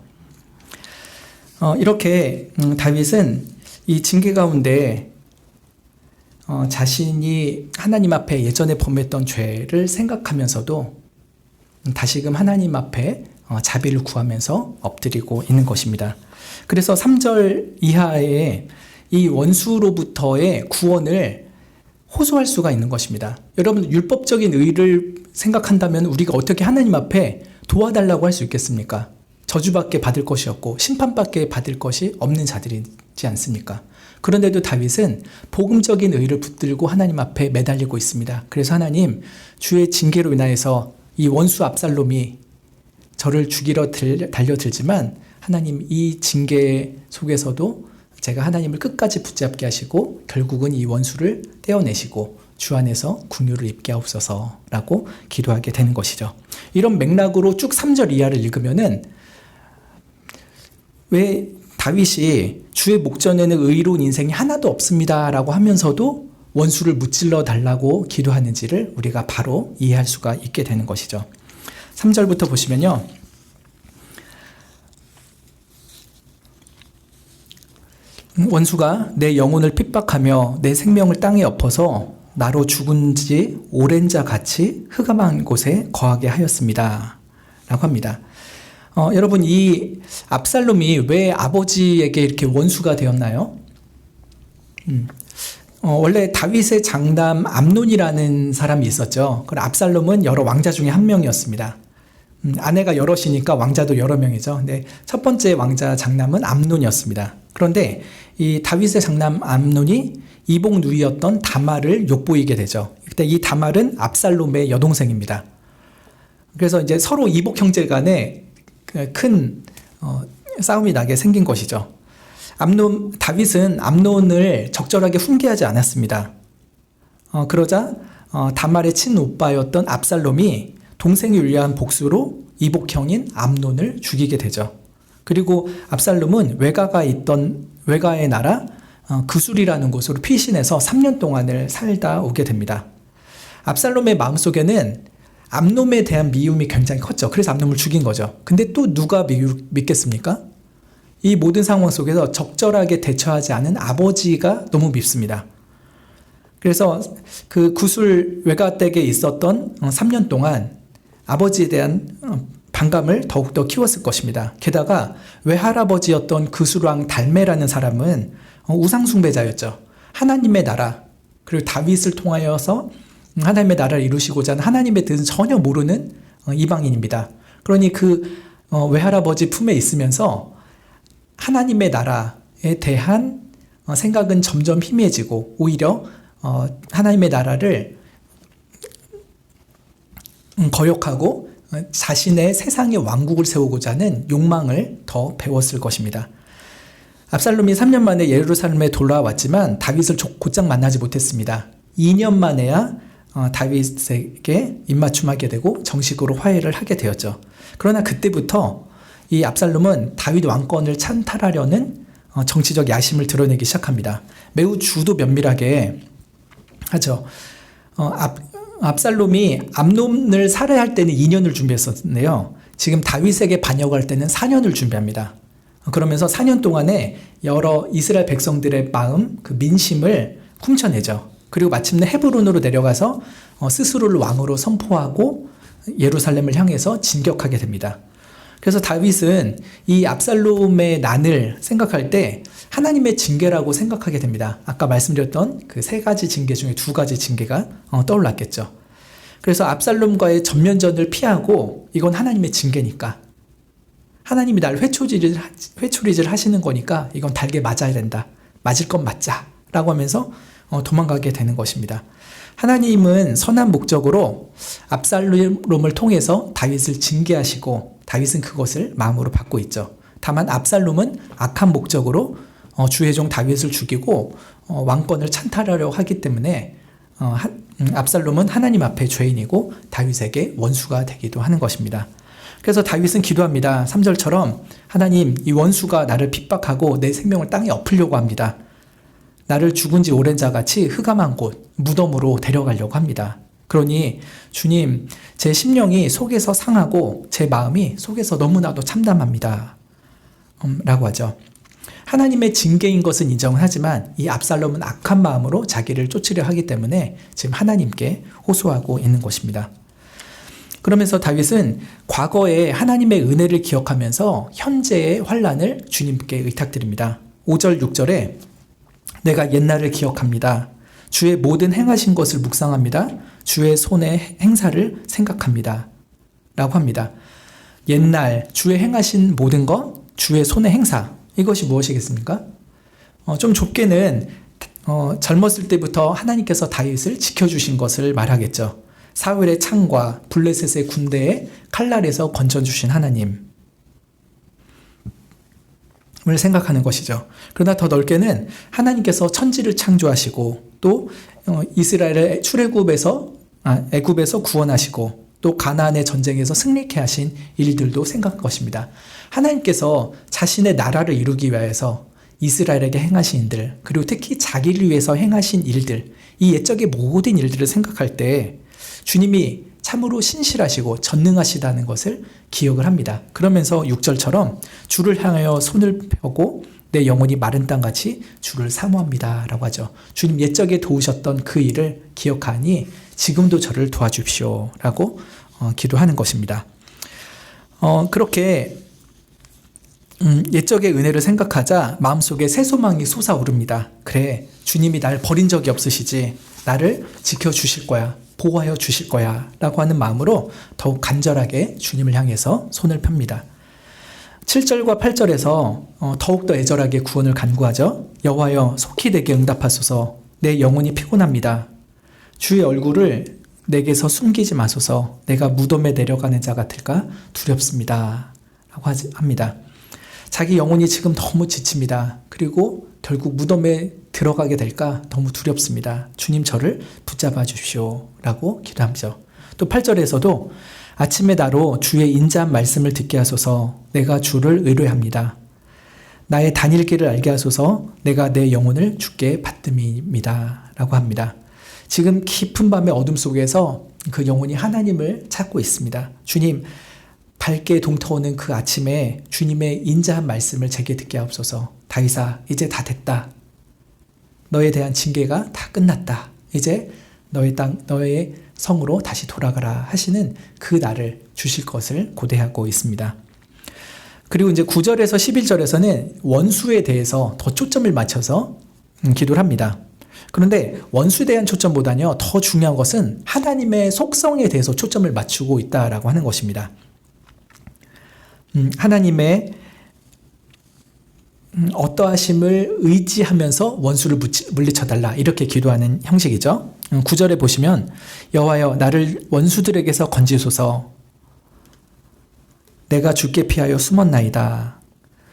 이렇게 다윗은 이 징계 가운데 자신이 하나님 앞에 예전에 범했던 죄를 생각하면서도 다시금 하나님 앞에 자비를 구하면서 엎드리고 있는 것입니다. 그래서 3절 이하에 이 원수로부터의 구원을 호소할 수가 있는 것입니다. 여러분, 율법적인 의를 생각한다면 우리가 어떻게 하나님 앞에 도와달라고 할 수 있겠습니까? 저주밖에 받을 것이 없고 심판밖에 받을 것이 없는 자들이지 않습니까? 그런데도 다윗은 복음적인 의를 붙들고 하나님 앞에 매달리고 있습니다. 그래서 하나님, 주의 징계로 인하여서 이 원수 압살롬이 저를 죽이러 달려들지만 하나님, 이 징계 속에서도 제가 하나님을 끝까지 붙잡게 하시고 결국은 이 원수를 떼어내시고 주 안에서 긍휼을 입게 하옵소서라고 기도하게 되는 것이죠. 이런 맥락으로 쭉 3절 이하를 읽으면은 왜 다윗이 주의 목전에는 의로운 인생이 하나도 없습니다라고 하면서도 원수를 무찔러 달라고 기도하는지를 우리가 바로 이해할 수가 있게 되는 것이죠. 3절부터 보시면요. 원수가 내 영혼을 핍박하며 내 생명을 땅에 엎어서 나로 죽은 지 오랜 자 같이 흑암한 곳에 거하게 하였습니다 라고 합니다. 여러분, 이 압살롬이 왜 아버지에게 이렇게 원수가 되었나요? 원래 다윗의 장남 암논이라는 사람이 있었죠. 그 압살롬은 여러 왕자 중에 한 명이었습니다. 아내가 여럿이니까 왕자도 여러 명이죠. 근데 첫 번째 왕자 장남은 암논이었습니다. 그런데 이 다윗의 장남 암논이 이복 누이였던 다말을 욕보이게 되죠. 그때 이 다말은 압살롬의 여동생입니다. 그래서 이제 서로 이복 형제 간에 큰 싸움이 나게 생긴 것이죠. 다윗은 암논을 적절하게 훈계하지 않았습니다. 그러자 다말의 친오빠였던 압살롬이 동생을 위한 복수로 이복형인 암논을 죽이게 되죠. 그리고 압살롬은 외가의 나라 그술이라는 곳으로 피신해서 3년 동안을 살다 오게 됩니다. 압살롬의 마음속에는 암논에 대한 미움이 굉장히 컸죠. 그래서 암논을 죽인 거죠. 근데 또 누가 믿겠습니까? 이 모든 상황 속에서 적절하게 대처하지 않은 아버지가 너무 밉습니다. 그래서 그 구술 외가댁에 있었던 3년 동안 아버지에 대한 반감을 더욱더 키웠을 것입니다. 게다가 외할아버지였던 그술왕 달메라는 사람은 우상숭배자였죠. 하나님의 나라, 그리고 다윗을 통하여서 하나님의 나라를 이루시고자 하는 하나님의 뜻은 전혀 모르는 이방인입니다. 그러니 그 외할아버지 품에 있으면서 하나님의 나라에 대한 생각은 점점 희미해지고 오히려 하나님의 나라를 거역하고 자신의 세상의 왕국을 세우고자 하는 욕망을 더 배웠을 것입니다. 압살롬이 3년 만에 예루살렘에 돌아왔지만 다윗을 곧장 만나지 못했습니다. 2년 만에야 다윗에게 입맞춤하게 되고 정식으로 화해를 하게 되었죠. 그러나 그때부터 이 압살롬은 다윗 왕권을 찬탈하려는 정치적 야심을 드러내기 시작합니다. 매우 주도 면밀하게 하죠. 압살롬이 암논을 살해할 때는 2년을 준비했었는데요. 지금 다윗에게 반역할 때는 4년을 준비합니다. 그러면서 4년 동안에 여러 이스라엘 백성들의 마음, 그 민심을 훔쳐내죠. 그리고 마침내 헤브론으로 내려가서 스스로를 왕으로 선포하고 예루살렘을 향해서 진격하게 됩니다. 그래서 다윗은 이 압살롬의 난을 생각할 때 하나님의 징계라고 생각하게 됩니다. 아까 말씀드렸던 그 세 가지 징계 중에 두 가지 징계가 떠올랐겠죠. 그래서 압살롬과의 전면전을 피하고 이건 하나님의 징계니까, 하나님이 날 회초리질 하시는 거니까 이건 달게 맞아야 된다. 맞을 건 맞자 라고 하면서 도망가게 되는 것입니다. 하나님은 선한 목적으로 압살롬을 통해서 다윗을 징계하시고 다윗은 그것을 마음으로 받고 있죠. 다만 압살롬은 악한 목적으로 주의 종 다윗을 죽이고 왕권을 찬탈하려 하기 때문에 압살롬은 하나님 앞에 죄인이고 다윗에게 원수가 되기도 하는 것입니다. 그래서 다윗은 기도합니다. 3절처럼 하나님, 이 원수가 나를 핍박하고 내 생명을 땅에 엎으려고 합니다. 나를 죽은 지 오랜 자같이 흑암한 곳, 무덤으로 데려가려고 합니다. 그러니 주님, 제 심령이 속에서 상하고 제 마음이 속에서 너무나도 참담합니다. 라고 하죠. 하나님의 징계인 것은 인정을 하지만 이 압살롬은 악한 마음으로 자기를 쫓으려 하기 때문에 지금 하나님께 호소하고 있는 것입니다. 그러면서 다윗은 과거에 하나님의 은혜를 기억하면서 현재의 환난을 주님께 의탁드립니다. 5절, 6절에 내가 옛날을 기억합니다. 주의 모든 행하신 것을 묵상합니다. 주의 손의 행사를 생각합니다. 라고 합니다. 옛날, 주의 행하신 모든 것, 주의 손의 행사, 이것이 무엇이겠습니까? 좀 좁게는 젊었을 때부터 하나님께서 다윗을 지켜주신 것을 말하겠죠. 사울의 창과 블레셋의 군대의 칼날에서 건져주신 하나님을 생각하는 것이죠. 그러나 더 넓게는 하나님께서 천지를 창조하시고 또 이스라엘을 애굽에서 구원하시고 또 가나안의 전쟁에서 승리케 하신 일들도 생각할 것입니다. 하나님께서 자신의 나라를 이루기 위해서 이스라엘에게 행하신 일들, 그리고 특히 자기를 위해서 행하신 일들, 이 옛적의 모든 일들을 생각할 때 주님이 참으로 신실하시고 전능하시다는 것을 기억을 합니다. 그러면서 6절처럼 주를 향하여 손을 펴고 내 영혼이 마른 땅같이 주를 사모합니다 라고 하죠. 주님 옛적에 도우셨던 그 일을 기억하니 지금도 저를 도와주십시오 라고 기도하는 것입니다. 그렇게 옛적의 은혜를 생각하자 마음속에 새 소망이 솟아오릅니다. 그래, 주님이 날 버린 적이 없으시지, 나를 지켜주실 거야, 보호하여 주실 거야 라고 하는 마음으로 더욱 간절하게 주님을 향해서 손을 펴니다. 7절과 8절에서 더욱더 애절하게 구원을 간구하죠. 여호와여 속히 내게 응답하소서. 내 영혼이 피곤합니다. 주의 얼굴을 내게서 숨기지 마소서. 내가 무덤에 내려가는 자 같을까 두렵습니다 라고 합니다. 자기 영혼이 지금 너무 지칩니다. 그리고 결국 무덤에 들어가게 될까 너무 두렵습니다. 주님 저를 붙잡아 주십시오 라고 기도하죠. 또 8절에서도 아침에 나로 주의 인자한 말씀을 듣게 하소서. 내가 주를 의뢰합니다. 나의 다닐 길을 알게 하소서. 내가 내 영혼을 주께 받음이입니다 라고 합니다. 지금 깊은 밤의 어둠 속에서 그 영혼이 하나님을 찾고 있습니다. 주님, 밝게 동터오는 그 아침에 주님의 인자한 말씀을 제게 듣게 하옵소서. 다윗아, 이제 다 됐다. 너에 대한 징계가 다 끝났다. 이제 너의 땅, 너의 성으로 다시 돌아가라 하시는 그 날을 주실 것을 고대하고 있습니다. 그리고 이제 9절에서 11절에서는 원수에 대해서 더 초점을 맞춰서 기도를 합니다. 그런데 원수에 대한 초점보다는요, 더 중요한 것은 하나님의 속성에 대해서 초점을 맞추고 있다라고 하는 것입니다. 하나님의 어떠하심을 의지하면서 원수를 물리쳐달라 이렇게 기도하는 형식이죠. 9절에 보시면 여호와여 나를 원수들에게서 건지소서. 내가 주께 피하여 숨었나이다.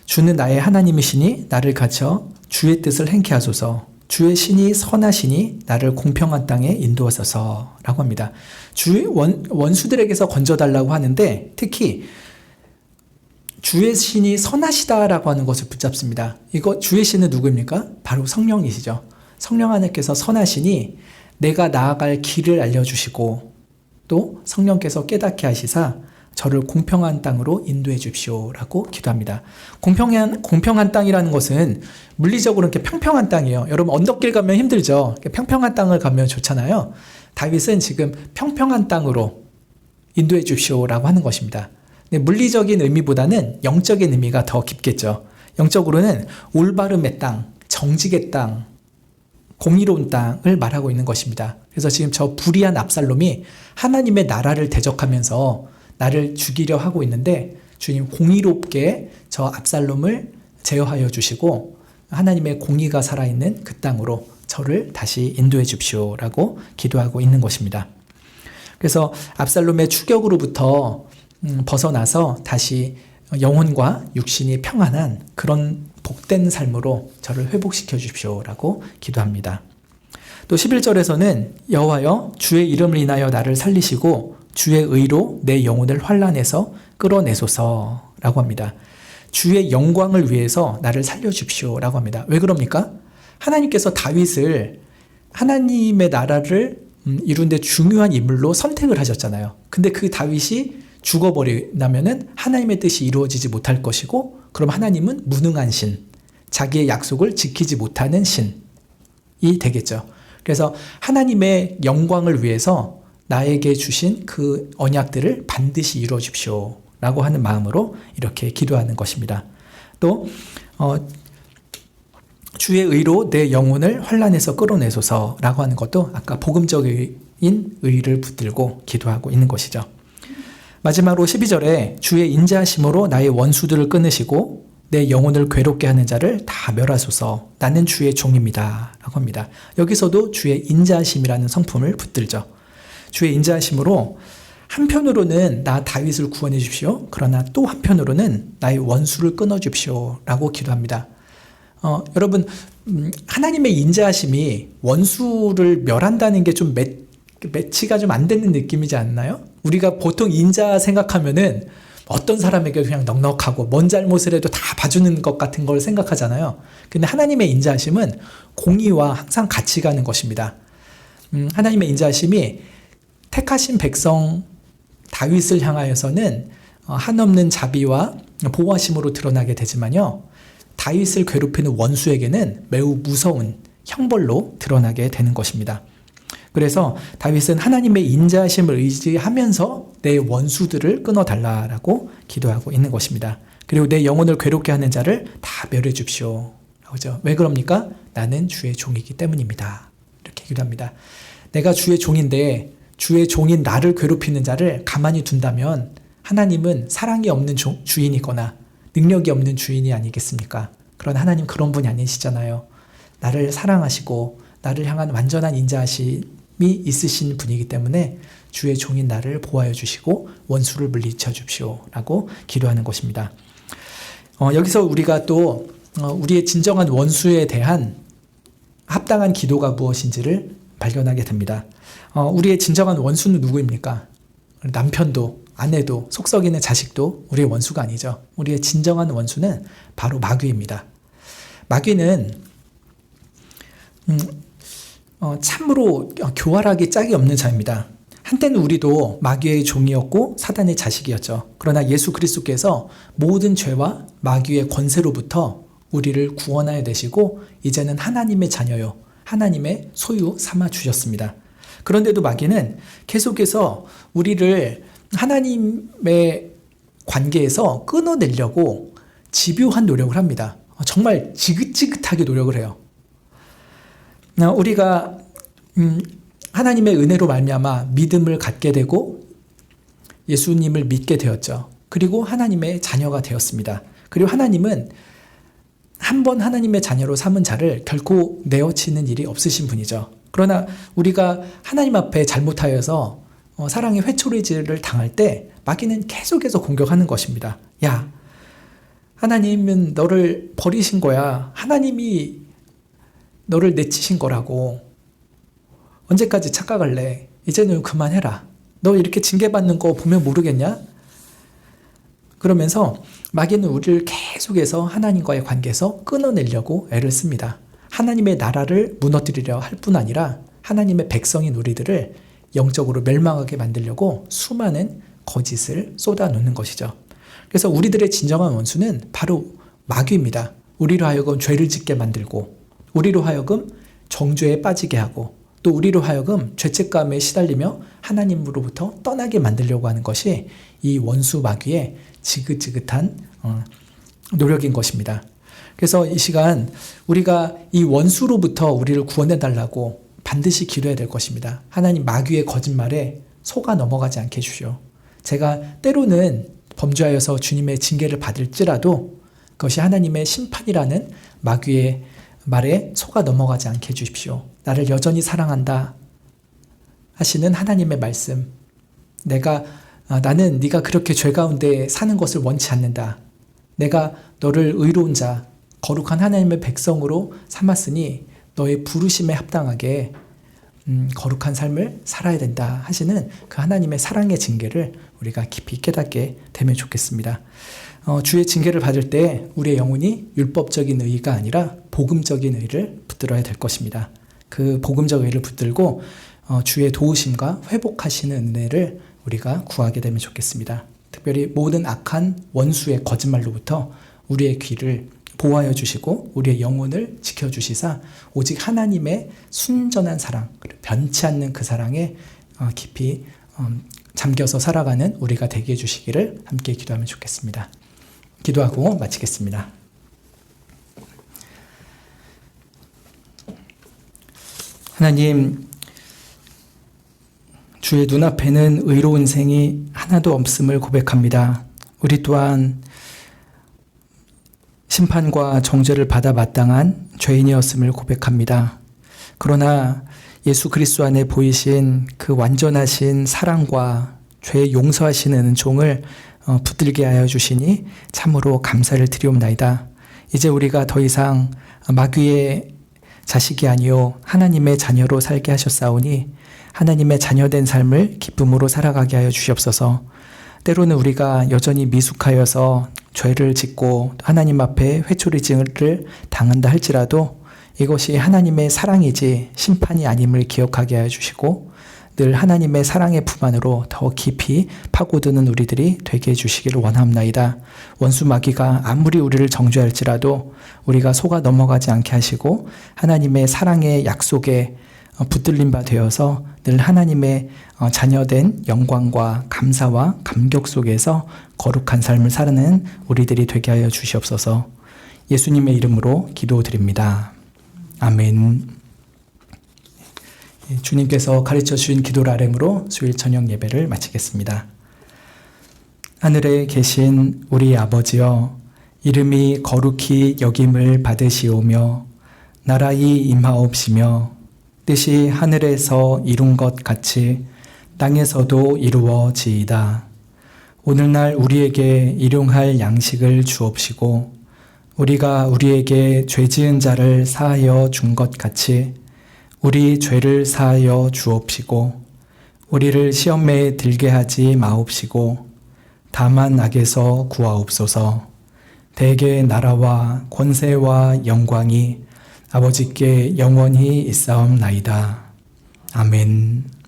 주는 나의 하나님이시니 나를 가르쳐 주의 뜻을 행케 하소서. 주의 신이 선하시니 나를 공평한 땅에 인도하소서 라고 합니다. 원수들에게서 건져달라고 하는데 특히 주의 신이 선하시다라고 하는 것을 붙잡습니다. 이거 주의 신은 누구입니까? 바로 성령이시죠. 성령 하나님께서 선하시니 내가 나아갈 길을 알려주시고 또 성령께서 깨닫게 하시사 저를 공평한 땅으로 인도해 주십시오 라고 기도합니다. 공평한 땅이라는 것은 물리적으로 이렇게 평평한 땅이에요. 여러분 언덕길 가면 힘들죠. 평평한 땅을 가면 좋잖아요. 다윗은 지금 평평한 땅으로 인도해 주십시오 라고 하는 것입니다. 네, 물리적인 의미보다는 영적인 의미가 더 깊겠죠. 영적으로는 올바름의 땅, 정직의 땅, 공의로운 땅을 말하고 있는 것입니다. 그래서 지금 저 불의한 압살롬이 하나님의 나라를 대적하면서 나를 죽이려 하고 있는데 주님 공의롭게 저 압살롬을 제어하여 주시고 하나님의 공의가 살아있는 그 땅으로 저를 다시 인도해 주십시오라고 기도하고 있는 것입니다. 그래서 압살롬의 추격으로부터 벗어나서 다시 영혼과 육신이 평안한 그런 복된 삶으로 저를 회복시켜 주십시오라고 기도합니다. 또 11절에서는 여호와여 주의 이름을 인하여 나를 살리시고 주의 의로 내 영혼을 환난에서 끌어내소서라고 합니다. 주의 영광을 위해서 나를 살려주십시오라고 합니다. 왜 그럽니까? 하나님께서 다윗을 하나님의 나라를 이루는 데 중요한 인물로 선택을 하셨잖아요. 근데 그 다윗이 죽어버리면은 하나님의 뜻이 이루어지지 못할 것이고 그럼 하나님은 무능한 신, 자기의 약속을 지키지 못하는 신이 되겠죠. 그래서 하나님의 영광을 위해서 나에게 주신 그 언약들을 반드시 이루어 주십시오 라고 하는 마음으로 이렇게 기도하는 것입니다. 또 주의 의로 내 영혼을 환난에서 끌어내소서라고 하는 것도 아까 복음적인 의를 붙들고 기도하고 있는 것이죠. 마지막으로 12절에 주의 인자하심으로 나의 원수들을 끊으시고 내 영혼을 괴롭게 하는 자를 다 멸하소서 나는 주의 종입니다 라고 합니다. 여기서도 주의 인자하심이라는 성품을 붙들죠. 주의 인자하심으로 한편으로는 나 다윗을 구원해 주십시오. 그러나 또 한편으로는 나의 원수를 끊어 주십시오 라고 기도합니다. 여러분 하나님의 인자하심이 원수를 멸한다는 게 좀 매치가 좀 안 되는 느낌이지 않나요? 우리가 보통 인자 생각하면은 어떤 사람에게 그냥 넉넉하고 뭔 잘못을 해도 다 봐주는 것 같은 걸 생각하잖아요. 근데 하나님의 인자하심은 공의와 항상 같이 가는 것입니다. 하나님의 인자하심이 택하신 백성 다윗을 향하여서는 한없는 자비와 보호하심으로 드러나게 되지만요. 다윗을 괴롭히는 원수에게는 매우 무서운 형벌로 드러나게 되는 것입니다. 그래서 다윗은 하나님의 인자하심을 의지하면서 내 원수들을 끊어달라고 기도하고 있는 것입니다. 그리고 내 영혼을 괴롭게 하는 자를 다 멸해 주십시오. 그죠? 왜 그럽니까? 나는 주의 종이기 때문입니다. 이렇게 기도합니다. 내가 주의 종인데 주의 종인 나를 괴롭히는 자를 가만히 둔다면 하나님은 사랑이 없는 주인이거나 능력이 없는 주인이 아니겠습니까? 그러나 하나님 그런 분이 아니시잖아요. 나를 사랑하시고 나를 향한 완전한 인자하심이 있으신 분이기 때문에 주의 종인 나를 보호하여 주시고 원수를 물리쳐 주십시오 라고 기도하는 것입니다. 여기서 우리가 또 우리의 진정한 원수에 대한 합당한 기도가 무엇인지를 발견하게 됩니다. 우리의 진정한 원수는 누구입니까? 남편도 아내도 속썩이는 자식도 우리의 원수가 아니죠. 우리의 진정한 원수는 바로 마귀입니다. 마귀는 참으로 교활하기 짝이 없는 자입니다. 한때는 우리도 마귀의 종이었고 사단의 자식이었죠. 그러나 예수 그리스도께서 모든 죄와 마귀의 권세로부터 우리를 구원하여 되시고 이제는 하나님의 자녀요 하나님의 소유 삼아 주셨습니다. 그런데도 마귀는 계속해서 우리를 하나님의 관계에서 끊어내려고 집요한 노력을 합니다. 정말 지긋지긋하게 노력을 해요. 우리가 하나님의 은혜로 말미암아 믿음을 갖게 되고 예수님을 믿게 되었죠. 그리고 하나님의 자녀가 되었습니다. 그리고 하나님은 한 번 하나님의 자녀로 삼은 자를 결코 내어치는 일이 없으신 분이죠. 그러나 우리가 하나님 앞에 잘못하여서 사랑의 회초리질을 당할 때 마귀는 계속해서 공격하는 것입니다. 야, 하나님은 너를 버리신 거야. 하나님이 너를 내치신 거라고. 언제까지 착각할래? 이제는 그만해라. 너 이렇게 징계받는 거 보면 모르겠냐? 그러면서 마귀는 우리를 계속해서 하나님과의 관계에서 끊어내려고 애를 씁니다. 하나님의 나라를 무너뜨리려 할 뿐 아니라 하나님의 백성인 우리들을 영적으로 멸망하게 만들려고 수많은 거짓을 쏟아놓는 것이죠. 그래서 우리들의 진정한 원수는 바로 마귀입니다. 우리로 하여금 죄를 짓게 만들고 우리로 하여금 정죄에 빠지게 하고 또 우리로 하여금 죄책감에 시달리며 하나님으로부터 떠나게 만들려고 하는 것이 이 원수 마귀의 지긋지긋한 노력인 것입니다. 그래서 이 시간 우리가 이 원수로부터 우리를 구원해 달라고 반드시 기도해야 될 것입니다. 하나님, 마귀의 거짓말에 속아 넘어가지 않게 해주시오. 제가 때로는 범죄하여서 주님의 징계를 받을지라도 그것이 하나님의 심판이라는 마귀의 말에 속아 넘어가지 않게 해주십시오. 나를 여전히 사랑한다 하시는 하나님의 말씀, 나는 네가 그렇게 죄 가운데 사는 것을 원치 않는다. 내가 너를 의로운 자, 거룩한 하나님의 백성으로 삼았으니 너의 부르심에 합당하게 거룩한 삶을 살아야 된다 하시는 그 하나님의 사랑의 징계를 우리가 깊이 깨닫게 되면 좋겠습니다. 주의 징계를 받을 때 우리의 영혼이 율법적인 의의가 아니라 복음적인 의의를 붙들어야 될 것입니다. 그 복음적 의의를 붙들고 주의 도우심과 회복하시는 은혜를 우리가 구하게 되면 좋겠습니다. 특별히 모든 악한 원수의 거짓말로부터 우리의 귀를 보호하여 주시고 우리의 영혼을 지켜주시사 오직 하나님의 순전한 사랑, 변치 않는 그 사랑에 깊이 잠겨서 살아가는 우리가 되게 해주시기를 함께 기도하면 좋겠습니다. 기도하고 마치겠습니다. 하나님, 주의 눈앞에는 의로운 생이 하나도 없음을 고백합니다. 우리 또한 심판과 정죄를 받아 마땅한 죄인이었음을 고백합니다. 그러나 예수 그리스도 안에 보이신 그 완전하신 사랑과 죄 용서하시는 은총을 붙들게 하여 주시니 참으로 감사를 드리옵나이다. 이제 우리가 더 이상 마귀의 자식이 아니요 하나님의 자녀로 살게 하셨사오니 하나님의 자녀된 삶을 기쁨으로 살아가게 하여 주시옵소서. 때로는 우리가 여전히 미숙하여서 죄를 짓고 하나님 앞에 회초리질을 당한다 할지라도 이것이 하나님의 사랑이지 심판이 아님을 기억하게 하여 주시고 늘 하나님의 사랑의 품 안으로 더 깊이 파고드는 우리들이 되게 해주시기를 원합나이다. 원수 마귀가 아무리 우리를 정죄할지라도 우리가 속아 넘어가지 않게 하시고 하나님의 사랑의 약속에 붙들린 바 되어서 늘 하나님의 자녀된 영광과 감사와 감격 속에서 거룩한 삶을 살아내는 우리들이 되게 하여 주시옵소서. 예수님의 이름으로 기도드립니다. 아멘. 주님께서 가르쳐 주신 기도를 아뢰므로 수요일 저녁 예배를 마치겠습니다. 하늘에 계신 우리 아버지여, 이름이 거룩히 여김을 받으시오며 나라의 임하옵시며 뜻이 하늘에서 이룬 것 같이 땅에서도 이루어지이다. 오늘날 우리에게 일용할 양식을 주옵시고 우리가 우리에게 죄 지은 자를 사하여 준 것 같이 우리 죄를 사하여 주옵시고 우리를 시험에 들게 하지 마옵시고 다만 악에서 구하옵소서. 대개 나라와 권세와 영광이 아버지께 영원히 있사옵나이다. 아멘.